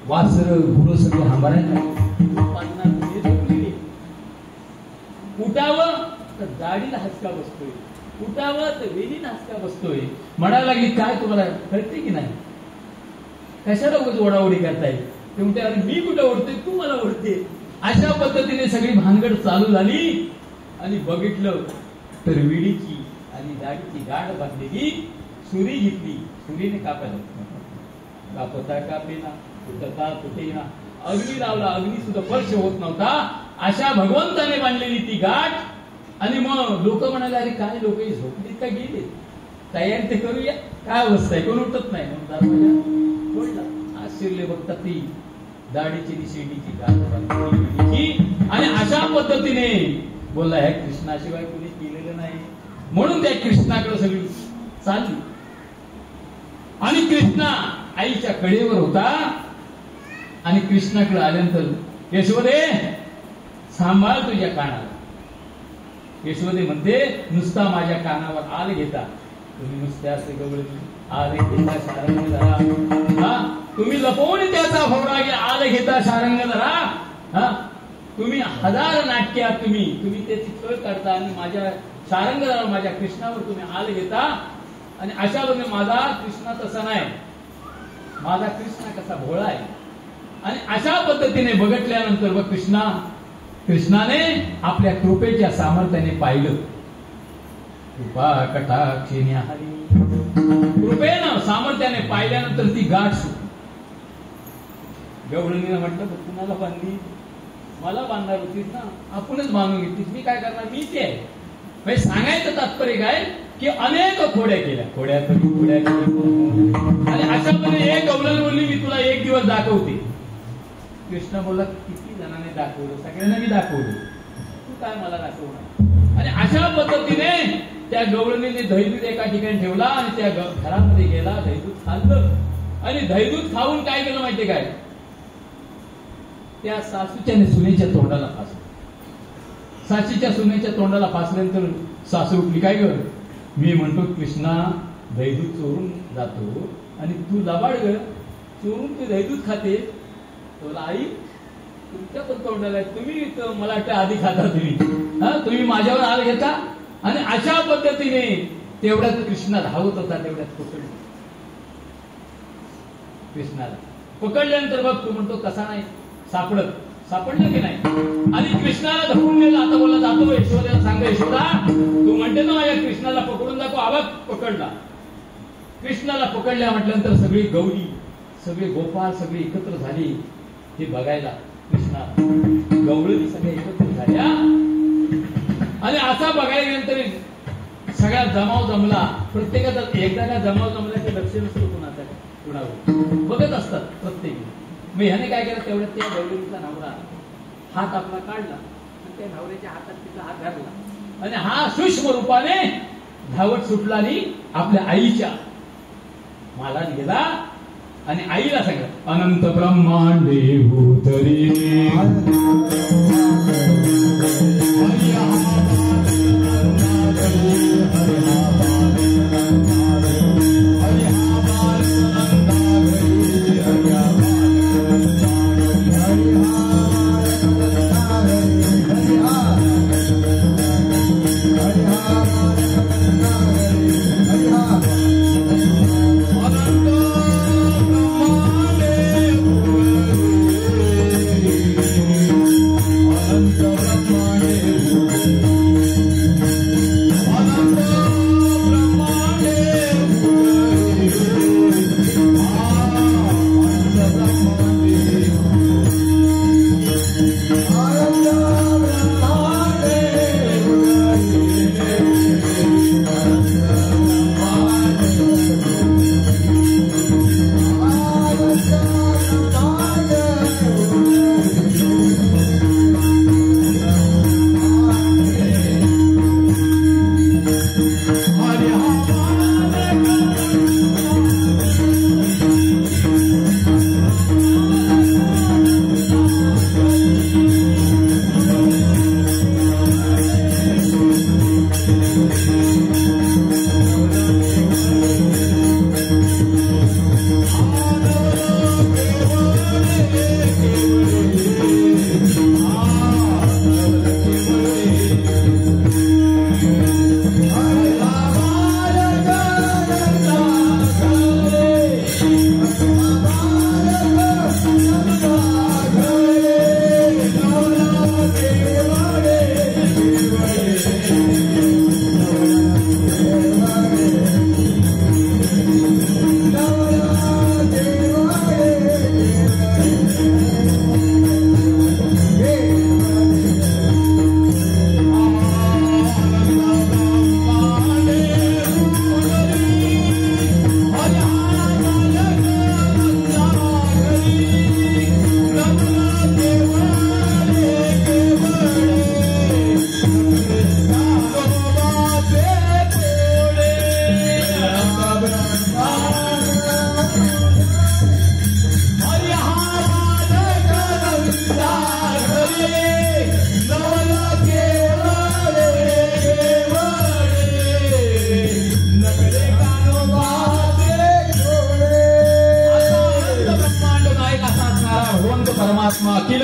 वासर गुरु सगळी हांबारायला उठावं तर दाढीला हसका बसतोय, उठावं तर वेणीला हसका बसतोय. म्हणायला लागली, काय तुम्हाला कळते की नाही, कशाला उगाच ओढाओढी करताय? ते म्हणते, अरे मी कुठं ओढतोय, तू मला ओढते. अशा पद्धतीने सगळी भानगड चालू झाली आणि बघितलं तर विडीची आणि दाढीची गाठ बांधलेली सुरी घेतली, सुरीने कापता कापेना, कुठता कुठेना, अग्नी लावला, अग्नी सुद्धा स्पर्श होत नव्हता. अशा भगवंताने बांधलेली ती गाठ. आणि मग लोक म्हणाले, अरे काय लोक झोपलीत का गेले, तयारी ते करूया, काय अवस्था आहे, कोण उठत नाही. म्हणून आश्चर्य बघतात ती दाढीची शेंडीची गाठ बांधलेली आणि अशा पद्धतीने बोलला, ह्या कृष्णाशिवाय कोणी केलेलं नाही. म्हणून त्या कृष्णाकडे सगळी चालली आणि कृष्णा आईच्या कडेवर होता आणि कृष्णाकडे आल्यानंतर, यशोदे सांभाळ तुझ्या कानाला. यशोदे म्हणते, नुसता माझ्या कानावर आल घेता, तुम्ही नुसत्या असे गवळी आल घेता शारंग धरा, तुम्ही लपवून त्याचा भोवरा घ्या, आल घेता शारंग धरा, तुम्ही हजार नाट्यात तुम्ही त्याची कळ काढता आणि माझ्या शारंगधरा माझ्या कृष्णावर तुम्ही आल घेता. आणि अशा बघ, माझा कृष्णा तसा नाही, माझा कृष्णा कसा भोळा आहे. आणि अशा पद्धतीने बघितल्यानंतर बघ कृष्णाने आपल्या कृपेच्या सामर्थ्याने पाहिलं. कृपा कटाक्षिणी हरी, कृपेनं सामर्थ्याने पाहिल्यानंतर ती गाठ सुटली. गवळणीने म्हटलं, कुणाला बांधली, मला बांधणार होतीस ना, आपणच बांधून घेतलीस, मी काय करणार, मी ते आहे. म्हणजे सांगायचं तात्पर्य काय की अनेक खोड्या केल्या, खोड्या आणि अशा पद्धतीने एक गवळण बोलली, मी तुला एक दिवस दाखवते. कृष्ण बोलला, किती जणांनी दाखवलं, सगळ्यांना मी दाखवलं, तू काय मला दाखवणार. आणि अशा पद्धतीने त्या गवळणीने दहीदूध एका ठिकाणी ठेवला आणि त्या घरामध्ये गेला, दहीदूध खाल्लं आणि दहीदूध खाऊन काय केलं माहितीये काय, त्या सासूच्या सुनेच्या तोंडाला फासलं. सासूच्या सुनेच्या तोंडाला फासल्यानंतर सासू उठली, काय ग, मी म्हणतो कृष्णा दहीदूध चोरून जातो आणि तू लबाड ग, चोरून तू दहीदूध खाते. तुला आई, तुमच्या पण तोंडाला, तुम्ही मला वाटतं आधी खाता, तुम्ही माझ्यावर आल घेता. आणि अशा पद्धतीने तेवढ्यात कृष्णा धावत होता, तेवढ्यात पकडलं कृष्णाला. पकडल्यानंतर बघ, तू म्हणतो कसा नाही सापडलं की नाही. आणि कृष्णाला धरून नेलं. आता बोलला, जातो यशोदेला सांग, यशोदा तू म्हणते ना माझ्या कृष्णाला पकडून दाखव. आवाज पकडला, कृष्णाला पकडल्या म्हटल्यानंतर सगळी गौरी, सगळे गोपाल सगळे एकत्र झाली ते बघायला. कृष्णा गवळणी सगळ्या एकत्र झाल्या आणि असा बघायला गेल्यानंतर सगळ्या जमाव जमला. प्रत्येकाचा एकदा का जमाव जमल्याचे लक्ष नसतं कुणावर, बघत असतात प्रत्येक. मग ह्याने काय केलं, तेवढ्यात त्या गवळणीचा नवरा हात आपला काढला आणि त्या नवऱ्याच्या हातात तिचा हात घातला आणि हा सूक्ष्म रूपाने धावत सुटला आणि आपल्या आईच्या मालात गेला आणि आईला सांगितलं, अनंत ब्रह्मांडे भूतरी Brahma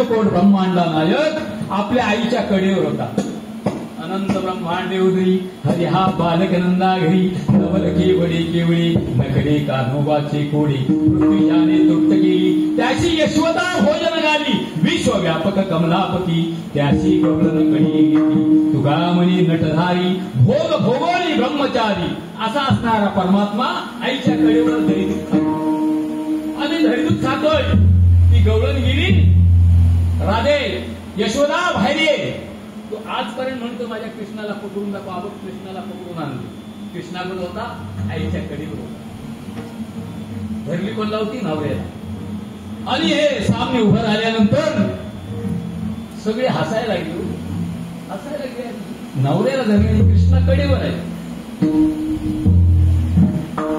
कोट ब्रह्मांडा नायक आपल्या आईच्या कडेवर होता. अनंत ब्रह्मांडे उदरी हरी हा बालक नंदा घरी नवल केवळे केवळे नकडे कान्होबाचे कोडे पृथ्वीजाने तृप्त केली त्याची यशवदा भोजन गाली विश्वव्यापक कमलापती त्याची गौरन कणी घेतली तुका म्हणी नटधारी भोग भोगोनी ब्रह्मचारी असा असणारा परमात्मा आईच्या कडेवर धरीदूत खातो आणि धरीदूत खातोय. ती गवळण गेली राधे यशोदा बाहेर ये. तो आजपर्यंत म्हणतो माझ्या कृष्णाला पकडून दाखवा. आपण कृष्णाला पकडून आणले. कृष्णाकडे होता आईच्या कडेवर होता. धरली कोणला होती नवऱ्याला. आणि हे सामने उभं राहिल्यानंतर सगळे हसायला लागले. हसायला लागले. नवऱ्याला धरले कृष्णा कडेवर आहे.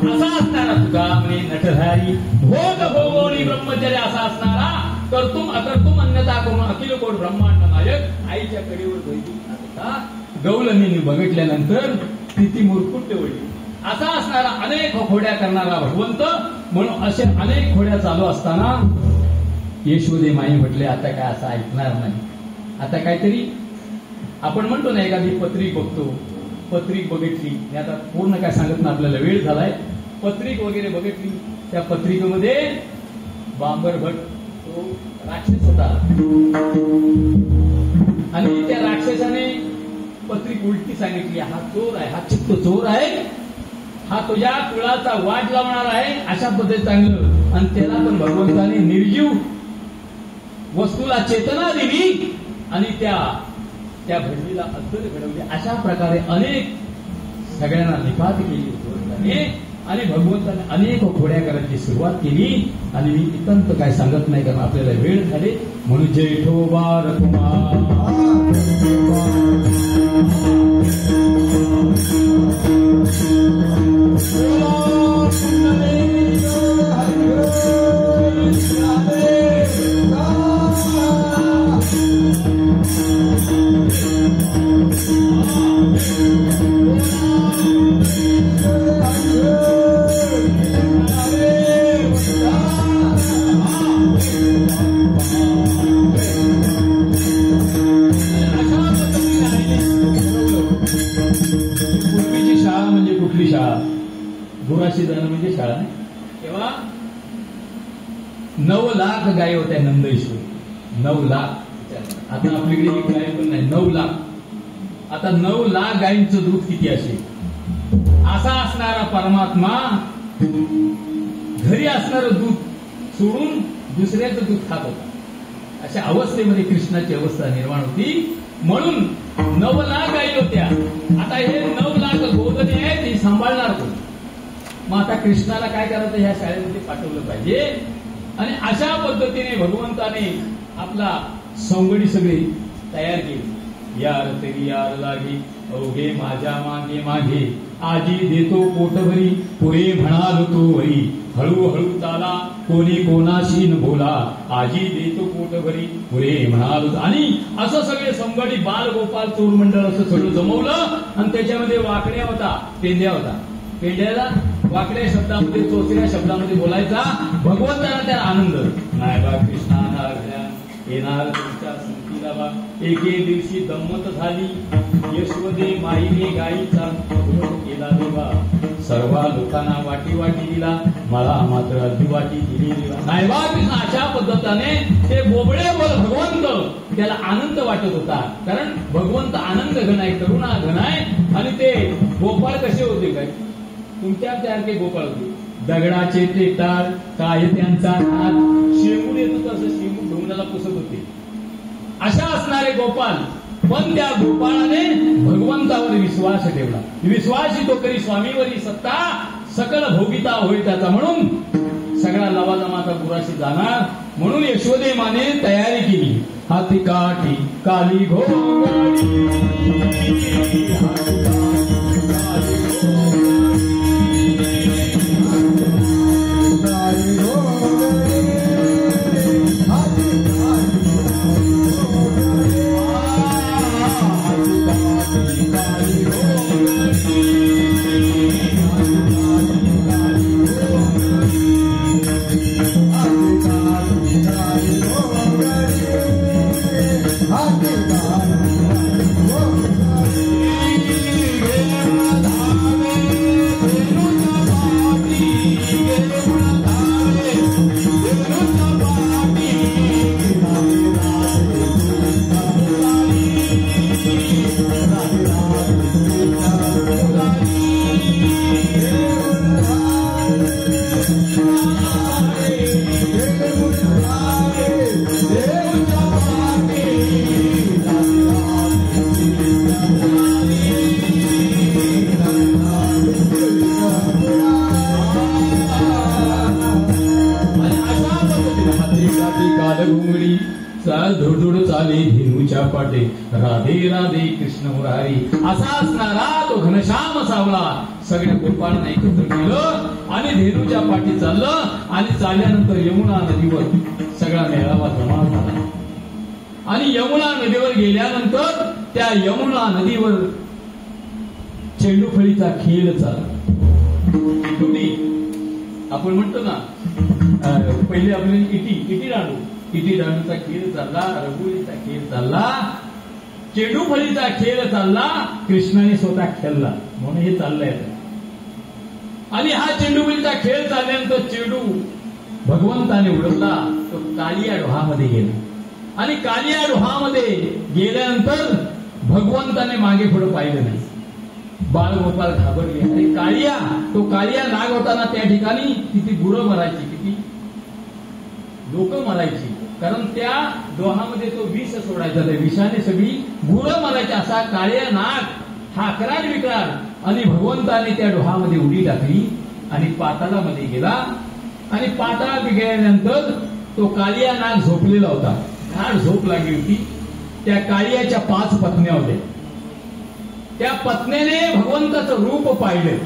असा असणारा तुका म्हणे नटधारी भोग भोगोनी ब्रह्मचर्य असा असणारा कर्तुम अकर्तुम अन्यथा करून अखिल कोट ब्रह्मांड नायक आईच्या कडेवर धरली. गौलनीने बघितल्यानंतर तिची मुरकुट वळली. असा असणारा अनेक खोड्या करणारा भगवंत म्हणून असे अनेक खोड्या चालू असताना यशोदे माई म्हटले आता काय असं ऐकणार नाही. आता काहीतरी आपण म्हणतो ना एखादी पत्रिक बघतो. पत्रिक बघितली हे आता पूर्ण काय सांगत ना आपल्याला वेळ झालाय. पत्रिक वगैरे बघितली त्या पत्रिकेमध्ये बांबर भट तो राक्षस होता आणि त्या राक्षसाने पत्रिक उलटी सांगितली. हा चोर आहे. हा चित्त चोर आहे. हा तुझ्या कुळाचा वाट लावणार आहे अशा पद्धतीने सांगलं. आणि त्याला पण भगवंताने निर्जीव वस्तूला चेतना दिली आणि त्या भडवीला अद्भुत घडवली. अशा प्रकारे अनेक सगळ्यांना निपात केली भगवंताने आणि भगवंताने अनेक खोड्या करायची सुरुवात केली. आणि मी इतंत काय सांगत नाही कारण आपल्याला वेळ झाले म्हणून जेठोबा पूर्वीची शाळा म्हणजे कुठली शाळा? गुराशी जाणं म्हणजे शाळा नाही. तेव्हा 9 लाख गाय होत्या नंदेश्वरी. 9 लाख. आता आपल्याकडे एक गाय पण नाही. 9 लाख. आता 9 लाख गायींचं दूध किती असेल? असा असणारा परमात्मा घरी असणारं दूध सोडून दुसऱ्याचं दूध खात होता. अशा अवस्थेमध्ये कृष्णाची अवस्था निर्माण होती. म्हणून 9 लाख गायी होत्या. आता हे 9 लाख गोधने आहेत ती सांभाळणार कोण? मग आता कृष्णाला काय करायचं? ह्या शाळेमध्ये पाठवलं पाहिजे. आणि अशा पद्धतीने भगवंताने आपला सवंगडी सगळी तयार केली. यार तरी यार लागे अवघे माझ्या मागे मागे आजी देतो पोटभरी पुरे म्हणाल तो वरी हळूहळू चाला कोणी कोणाशी न बोला आजी देतो पोटभरी पुरे म्हणाल. आणि असं सगळे संगडी बाल गोपाल चोर मंडळ असं सगळं जमवलं. आणि त्याच्यामध्ये वाकड्या होता पेंड्या होता. पेंड्याला वाकड्या शब्दामध्ये चोचऱ्या शब्दामध्ये बोलायचा. भगवंताला त्याला आनंद नाही बा कृष्णा येणार तुमच्या संतीला बा. एके दिवशी गंमत झाली यशोदे माईने गाईचा केला देवा. सर्व लोकांना वाटी वाटी दिला मला मात्र अर्धी वाटी दिली नाही बा कृष्ण. अशा पद्धतीने ते बोबडे बोल भगवंत त्याला आनंद वाटत होता. कारण भगवंत आनंद घन आहे करुणा घन आहे. आणि ते गोपाळ कसे होते काय तुमच्यासारखे गोपाळ होते. दगडाचे ते टाळ काय त्यांचा हात शेंबूड येत होतं असं शेंबूड ढोंगणाला पुसत होते. अशा असणारे गोपाल. पण त्या गोपाळाने भगवंतावर विश्वास ठेवला. विश्वास तो करी स्वामीवरी सत्ता सकल भोगिता होईल त्याचा. म्हणून सगळा लवाजमाचा गुराशी जाणार म्हणून यशोदे माने तयारी केली. हाती काठी काली घोंगडी धुडधुड चाले धेनूच्या पाटे राधे राधे कृष्ण मुरारी असा असणारा तो घनश्याम सावळा सगळ्या गोपाळांना एकत्र केलं आणि धेनूच्या पाठी चाललं आणि चालल्यानंतर यमुना नदीवर सगळा मेळावा जमा झाला आणि यमुना नदीवर गेल्यानंतर त्या यमुना नदीवर चेंडूफळीचा खेळ चालला. आपण म्हणतो ना पहिले आपल्याला इटी डाळू इटी डाळूचा खेळ चालला, रघुवीचा खेळ चालला, चेंडूफळीचा खेळ चालला, कृष्णाने स्वतः खेळला म्हणून हे चाललंय. आणि हा चेंडूफळीचा खेळ चालल्यानंतर चेंडू भगवंताने उडवला तो कालिया डोहामध्ये गेला आणि कालिया डोहामध्ये गेल्यानंतर भगवंताने मागे पुढे पाहिलं नाही. बाळगोपाल घाबरले. अरे कालिया, तो कालिया नाग होताना त्या ठिकाणी किती गुरं मरायची, किती लोक मरायची, कारण त्या डोहामध्ये तो विष सोडायचा, त्या विषाने सगळी गुरं मरायची. असा काळ्या नाग हाकराड विकराड आणि भगवंताने त्या डोहामध्ये उडी टाकली आणि पाताळामध्ये गेला आणि पाताळात गेल्यानंतर तो कालिया नाग झोपलेला होता. गाढ झोप लागली होती. त्या कालियाच्या 5 पत्न्या होत्या. त्या पत्नीने भगवंताचं रूप पाहिलं.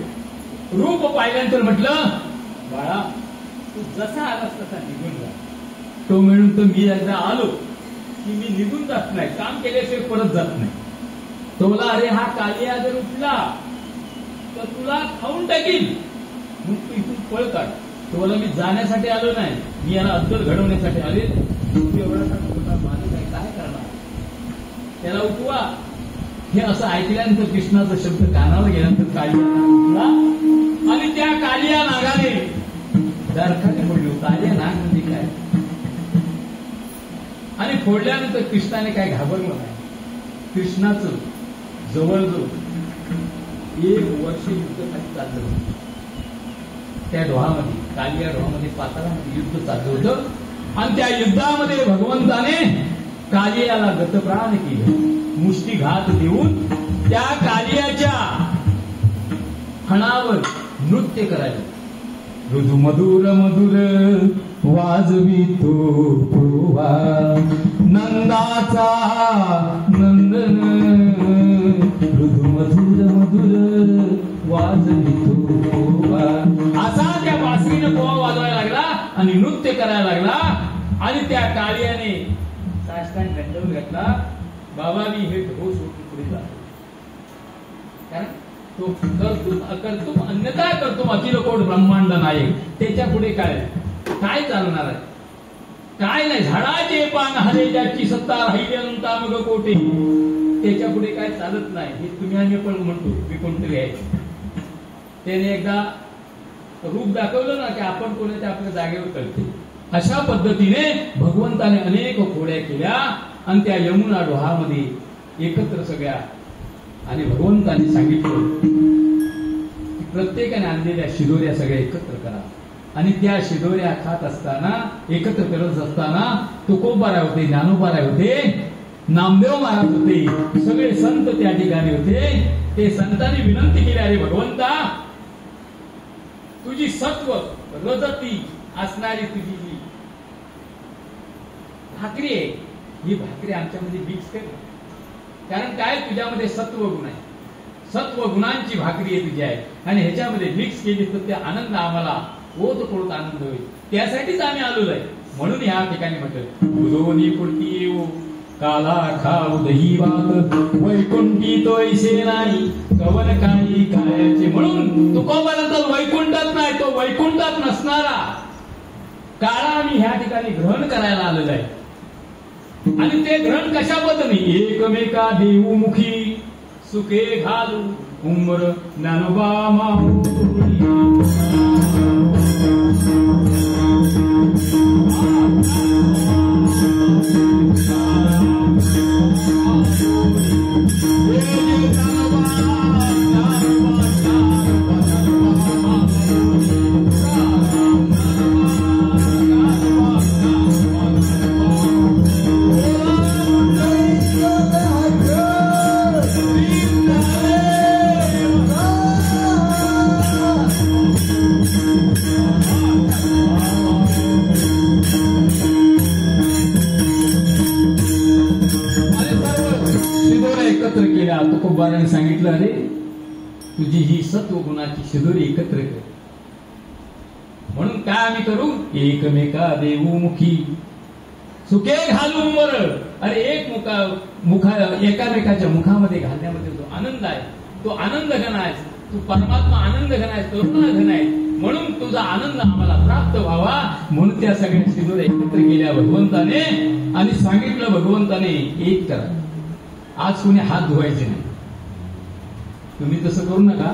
रूप पाहिल्यानंतर म्हटलं, बाळा तू जसा आलास तसा निघून जा. तो म्हणून तर मी एकदा आलो की मी निघून जात नाही, काम केल्याशिवाय परत जात नाही. तो बोला, अरे हा कालिया जर उठला तर तुला खाऊन टाकील, मग तू इथून पळ काढ. तो बोला, मी जाण्यासाठी आलो नाही, मी याला अद्दल घडवण्यासाठी आले. एवढा मोठा माणूस आहे, काय करणार, त्याला उठवा. हे असं ऐकल्यानंतर कृष्णाचा शब्द कानावर गेल्यानंतर कालिया नाग उठला आणि त्या कालिया नागाने दरखाने फोडली. कालिया नाग म्हणजे काय आणि फोडल्यानंतर कृष्णाने काय घाबरलं नाही. कृष्णाचं जवळजवळ 1 वर्ष युद्ध चाललं होतं. त्या डोहामध्ये, कालिया डोहामध्ये, पाताळामध्ये युद्ध चाललं होतं आणि त्या युद्धामध्ये भगवंताने कालियाला गतप्राण केलं. मुष्टीघात देऊन त्या कालियाच्या फणावर नृत्य करायचं. मृदू मधुर मधुर वाजवितो पोवा नंदाचा नंदन, मृदू मधुर मधुर वाजवितो पोवा. असा त्या बासरीने पोवा वाजवायला लागला आणि नृत्य करायला लागला आणि त्या कालियाने साष्टांग दंडवत घातला. बाबा मी हे ढो सोडून पुढे जातो, कारण तो करतो अन्यथा करतो अखिल कोट ब्रह्मांड नायक. त्याच्या पुढे काय काय चालणार आहे, काय नाही. झाडाचे पान हरे ज्याची सत्ता राहिली अनंता मग कोटे, त्याच्या पुढे काय चालत नाही. हे तुम्ही आम्ही पण म्हणतो, मी कोणतरी आहे. त्याने एकदा रूप दाखवलं ना की आपण कोणाच्या आपल्या जागेवर कळते. अशा पद्धतीने भगवंताने अनेक खोड्या केल्या आणि त्या यमुना डोहामध्ये एकत्र सगळ्या. आणि भगवंताने सांगितलं की प्रत्येकाने आणलेल्या शिदोऱ्या सगळ्या एकत्र करा. आणि त्या शिदोऱ्या खात असताना, एकत्र करत असताना तुकोबाराय होते, ज्ञानोबाराय होते, नामदेव महाराज होते, सगळे संत त्या ठिकाणी होते. ते संतांनी विनंती केली, अरे भगवंता तुझी सत्व रजती असणारी तुझी जी भाकरी आहे, ही भाकरी आमच्यामध्ये मिक्स कर. कारण काय, तुझ्यामध्ये सत्व गुण आहे, सत्व गुणांची भाकरी आहे तुझी आहे आणि ह्याच्यामध्ये मिक्स केली तर ते आनंद आम्हाला ओतप्रोत आनंद होईल. त्यासाठीच आम्ही आलेलो आहे. म्हणून ह्या ठिकाणी म्हटलं, उदोनी पुरती येऊ काला खाऊ दही भात, वैकुंठी तो ऐसे नाही कवन काही खायचे. म्हणून तुकोबानंतर वैकुंठात नाही, तो वैकुंठात नसणारा काळा आम्ही ह्या ठिकाणी ग्रहण करायला आलेलो आहे. आणि ते ग्रहण कशा पद्धतीने, एकमेका देऊमुखी सुखे घालू उमर ज्ञानोबा माऊली. Yeah. तुकोबाराने सांगितलं, अरे तुझी ही सत्व गुणाची शिदोरी एकत्र कर. म्हणून काय आम्ही करू, एकमेका देऊ मुखी सुखे घालून वर. अरे एकामेकाच्या मुखामध्ये घालण्यामध्ये जो आनंद आहे तो आनंद घन आहे. तू परमात्मा आनंद घन आहे, करुणा घन आहे. म्हणून तुझा आनंद आम्हाला प्राप्त व्हावा म्हणून त्या सगळ्या शिदोऱ्या एकत्र केल्या भगवंताने आणि सांगितलं भगवंताने एक करा. आज कुणी हात धुवायचे नाही, तुम्ही तसं करू नका.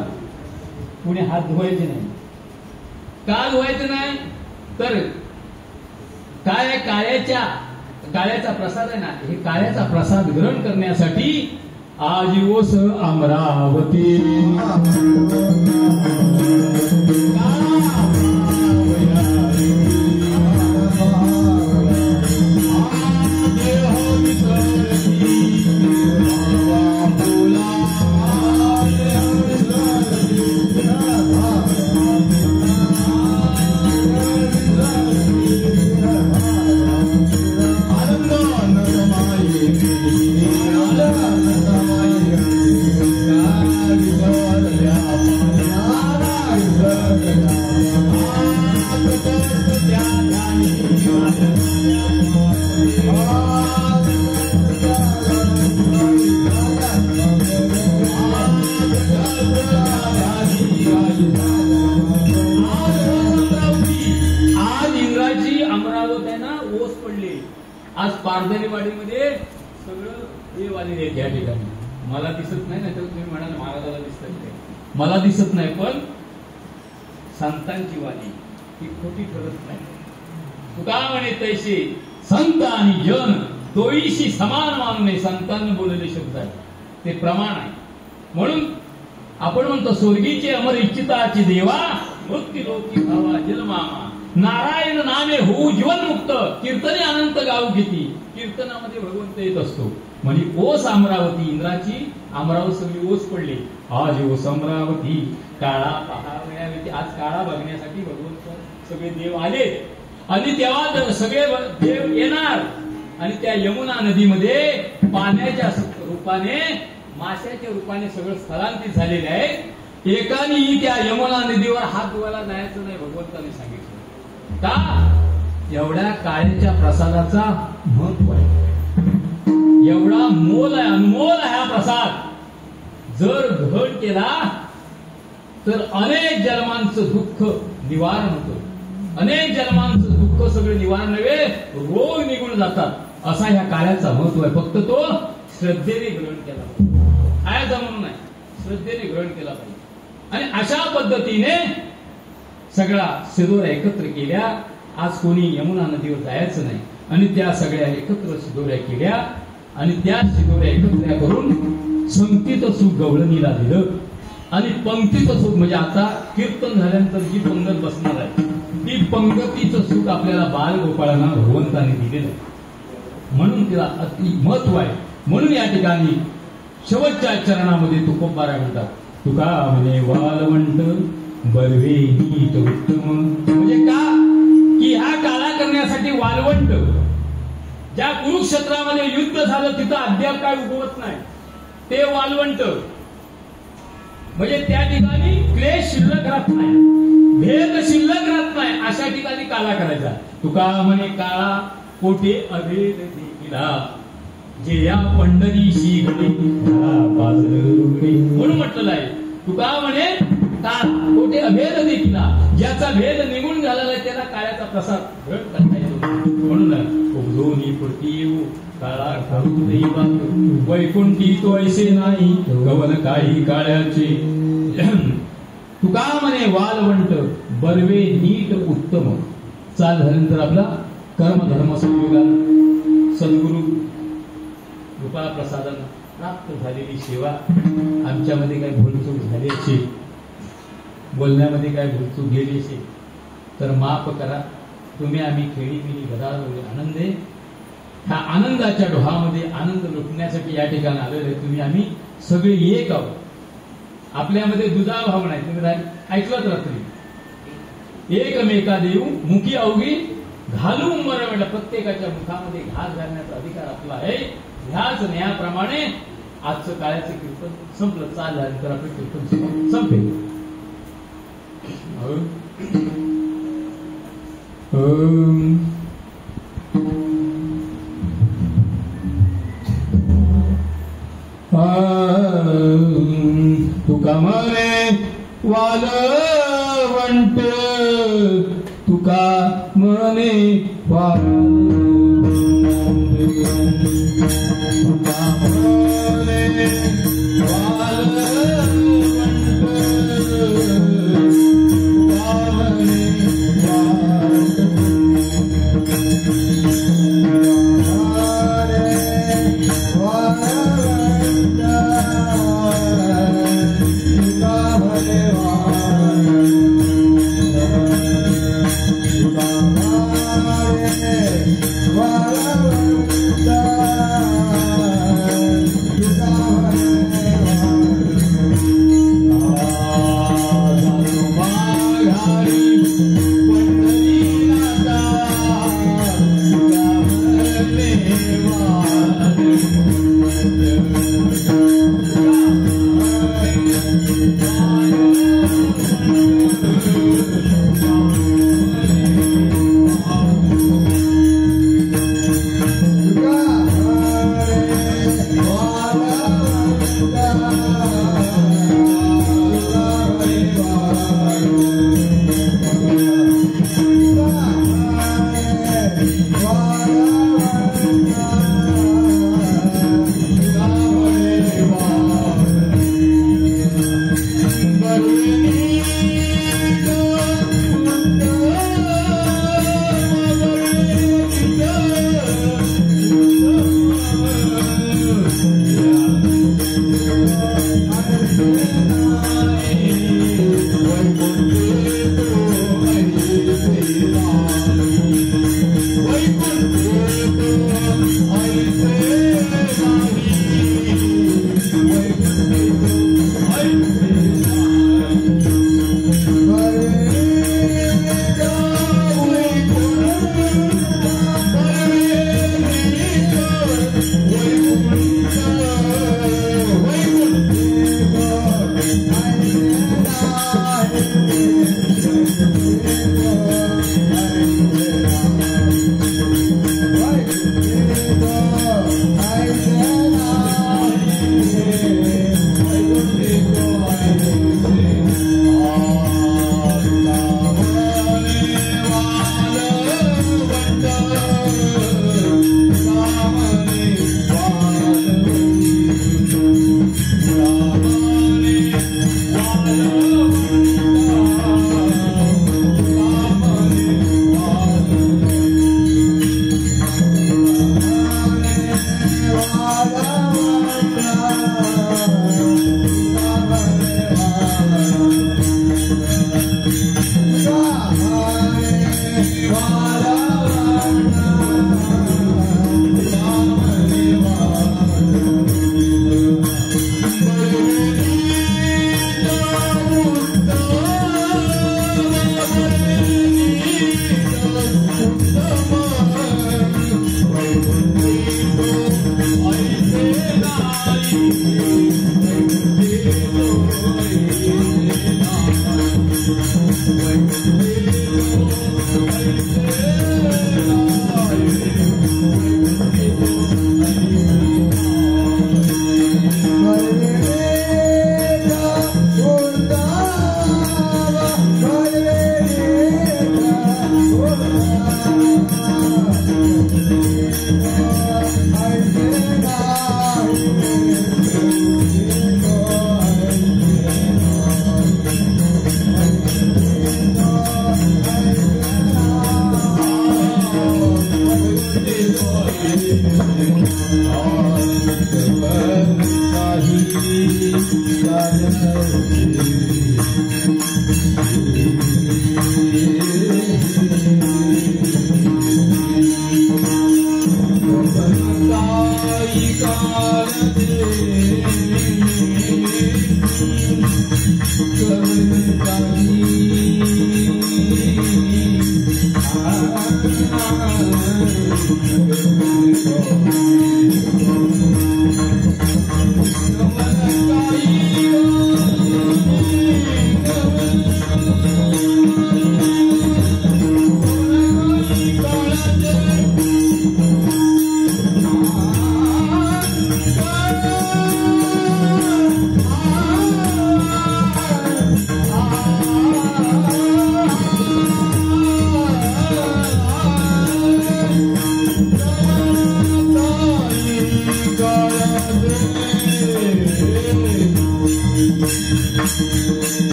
कुणी हात धुवायचे नाही. का धुवायचं नाही तर काय काळ्याचा प्रसाद आहे ना, हे काळ्याचा प्रसाद ग्रहण करण्यासाठी आज ओस अमरावती पारधरीवाडीमध्ये सगळं हे वाले या ठिकाणी मला दिसत नाही, तर तुम्ही म्हणाल महाराजाला दिसत नाही, मला दिसत नाही, पण संतांची वाली ही खोटी ठरत नाही. तुका म्हणे तैसे संत आणि जन तोईशी समान मानू नये. संतांनी बोललेले शब्द आहे ते प्रमाण आहे. म्हणून आपण म्हणतो स्वर्गीचे अमर इच्छिताची देवा मृत्यू लोकी भावा जन्मामा नारायण नामे होऊ जीवनमुक्त कीर्तने अनंत गाऊ किती. कीर्तनामध्ये भगवंत येत असतो. म्हणजे ओस अमरावती इंद्राची अमरावती सगळी ओस पडली. आज ओस अमरावती काळा पहावयावती. आज काळा बघण्यासाठी भगवंत सगळे देव आले आणि तेव्हा सगळे देव येणार आणि त्या यमुना नदीमध्ये पाण्याच्या रूपाने माशाच्या रूपाने सगळं स्थलांतरित झालेले आहे. एकानेही त्या यमुना नदीवर हात धुवायला जायचं नाही भगवंताने सांगितलं. का एवढ्या काळ्याच्या प्रसादाचा महत्व आहे, एवढा मोल आहे, अनमोल आहे हा प्रसाद. जर ग्रहण केला तर अनेक जन्मांचं दुःख निवारण होतं. अनेक जन्मांचं दुःख सगळं निवारण नव्हे रोग निघून जातात. असा ह्या काळ्याचा महत्व आहे. फक्त तो श्रद्धेने ग्रहण केला पाहिजे, काय जमून नाही, श्रद्धेने ग्रहण केला पाहिजे. आणि अशा पद्धतीने सगळ्या शिदोऱ्या एकत्र केल्या. आज कोणी यमुना नदीवर जायचं नाही आणि त्या सगळ्या एकत्र शिदोऱ्या केल्या आणि त्या शिदोऱ्या एकत्र करून संगतीचं सुख गवळणीला दिलं आणि पंक्तीचं सुख म्हणजे आता कीर्तन झाल्यानंतर जी पंगत बसणार आहे ती पंगतीचं सुख आपल्याला बालगोपाळांना भगवंताने दिलेलं. म्हणून तिला अति महत्व आहे. म्हणून या ठिकाणी शेवटच्या चरणामध्ये तुकोबारा म्हणतात, तुका म्हणे वालवंट बर्वे नीट उत्तम. म्हणजे का की हा काळा करण्यासाठी वालवंट ज्या कुरुक्षेत्रामध्ये युद्ध झालं तिथं अद्याप काय उगवत नाही ते वालवंट. म्हणजे त्या ठिकाणी क्लेश शिल्लक राहत नाही, भेद शिल्लक राहत नाही, अशा ठिकाणी काळा करायचा. तुका म्हणे काळा कोठे अभेद देखिला जे या पंढरीशी घडे म्हणून म्हटलेलं आहे. तुका म्हणे काळा कोठे अभेद देखिला, ज्याचा भेद निघून झालेला आहे त्याला काळ्याचा प्रसाद ग्रहण करता येतो. म्हणून दोन्ही पुरती येऊ काळा खाऊ दैवात वैकुंठी तो ऐसे नाही गवन काही काळ्याचे. तुका म्हणे वालवंट बर्वे नीट उत्तम. चाल झाल्यानंतर आपला कर्मधर्म संयोगान सद्गुरु गोपाळ प्रसादांना प्राप्त झालेली सेवा. आमच्यामध्ये काही भूलचूक झाली असेल, बोलण्यामध्ये काय भूलचूक गेली असेल तर माफ करा. तुम्ही आम्ही खेळी पिली गदार आनंद आहे. ह्या आनंदाच्या डोहामध्ये आनंद लुटण्यासाठी या ठिकाणी आलेले आहे. तुम्ही आम्ही सगळे एक आहोत. आपल्यामध्ये दुजा भावना आहे. तुम्ही ऐकलंच रात्री एकमेका देऊ मुखी अवघी घालू उंबर. प्रत्येकाच्या मुखामध्ये घास घालण्याचा अधिकार आपला आहे. ह्याच न्यायाप्रमाणे आजचं काळ्याचं कीर्तन संपलं, चाललं आणि तर आपलं कीर्तन संपेल. तुका म्हणे वालवंट, तुका म्हणे वालवंट, तुका म्हणे वालवंट, तुका म्हणे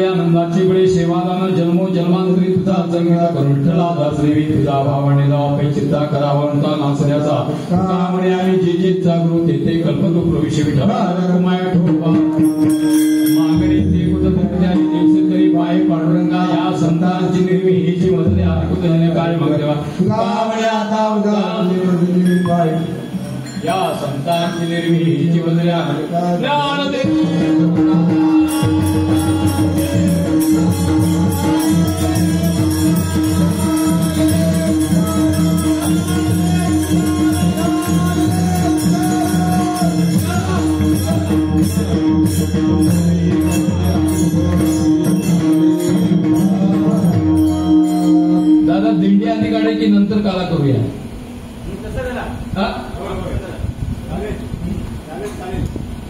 आनंदाची बळे सेवादान जन्मो जन्मांतरी तुझा संगीता करून विठ्ठला दासदेवी तुझा भावाने लावा चित्ता करावंता नाचण्याचा त्यामुळे आम्ही जे जे जागृत येते कल्पतो प्रवेश विठ्ठला माया ठोपा मागणी ते कुठं तरी पाय पांडुरंगा या संतांची निर्मी हिची मधले आरकुत काय मग देवा या संतांची निर्मी हिची मधले ज्ञान दे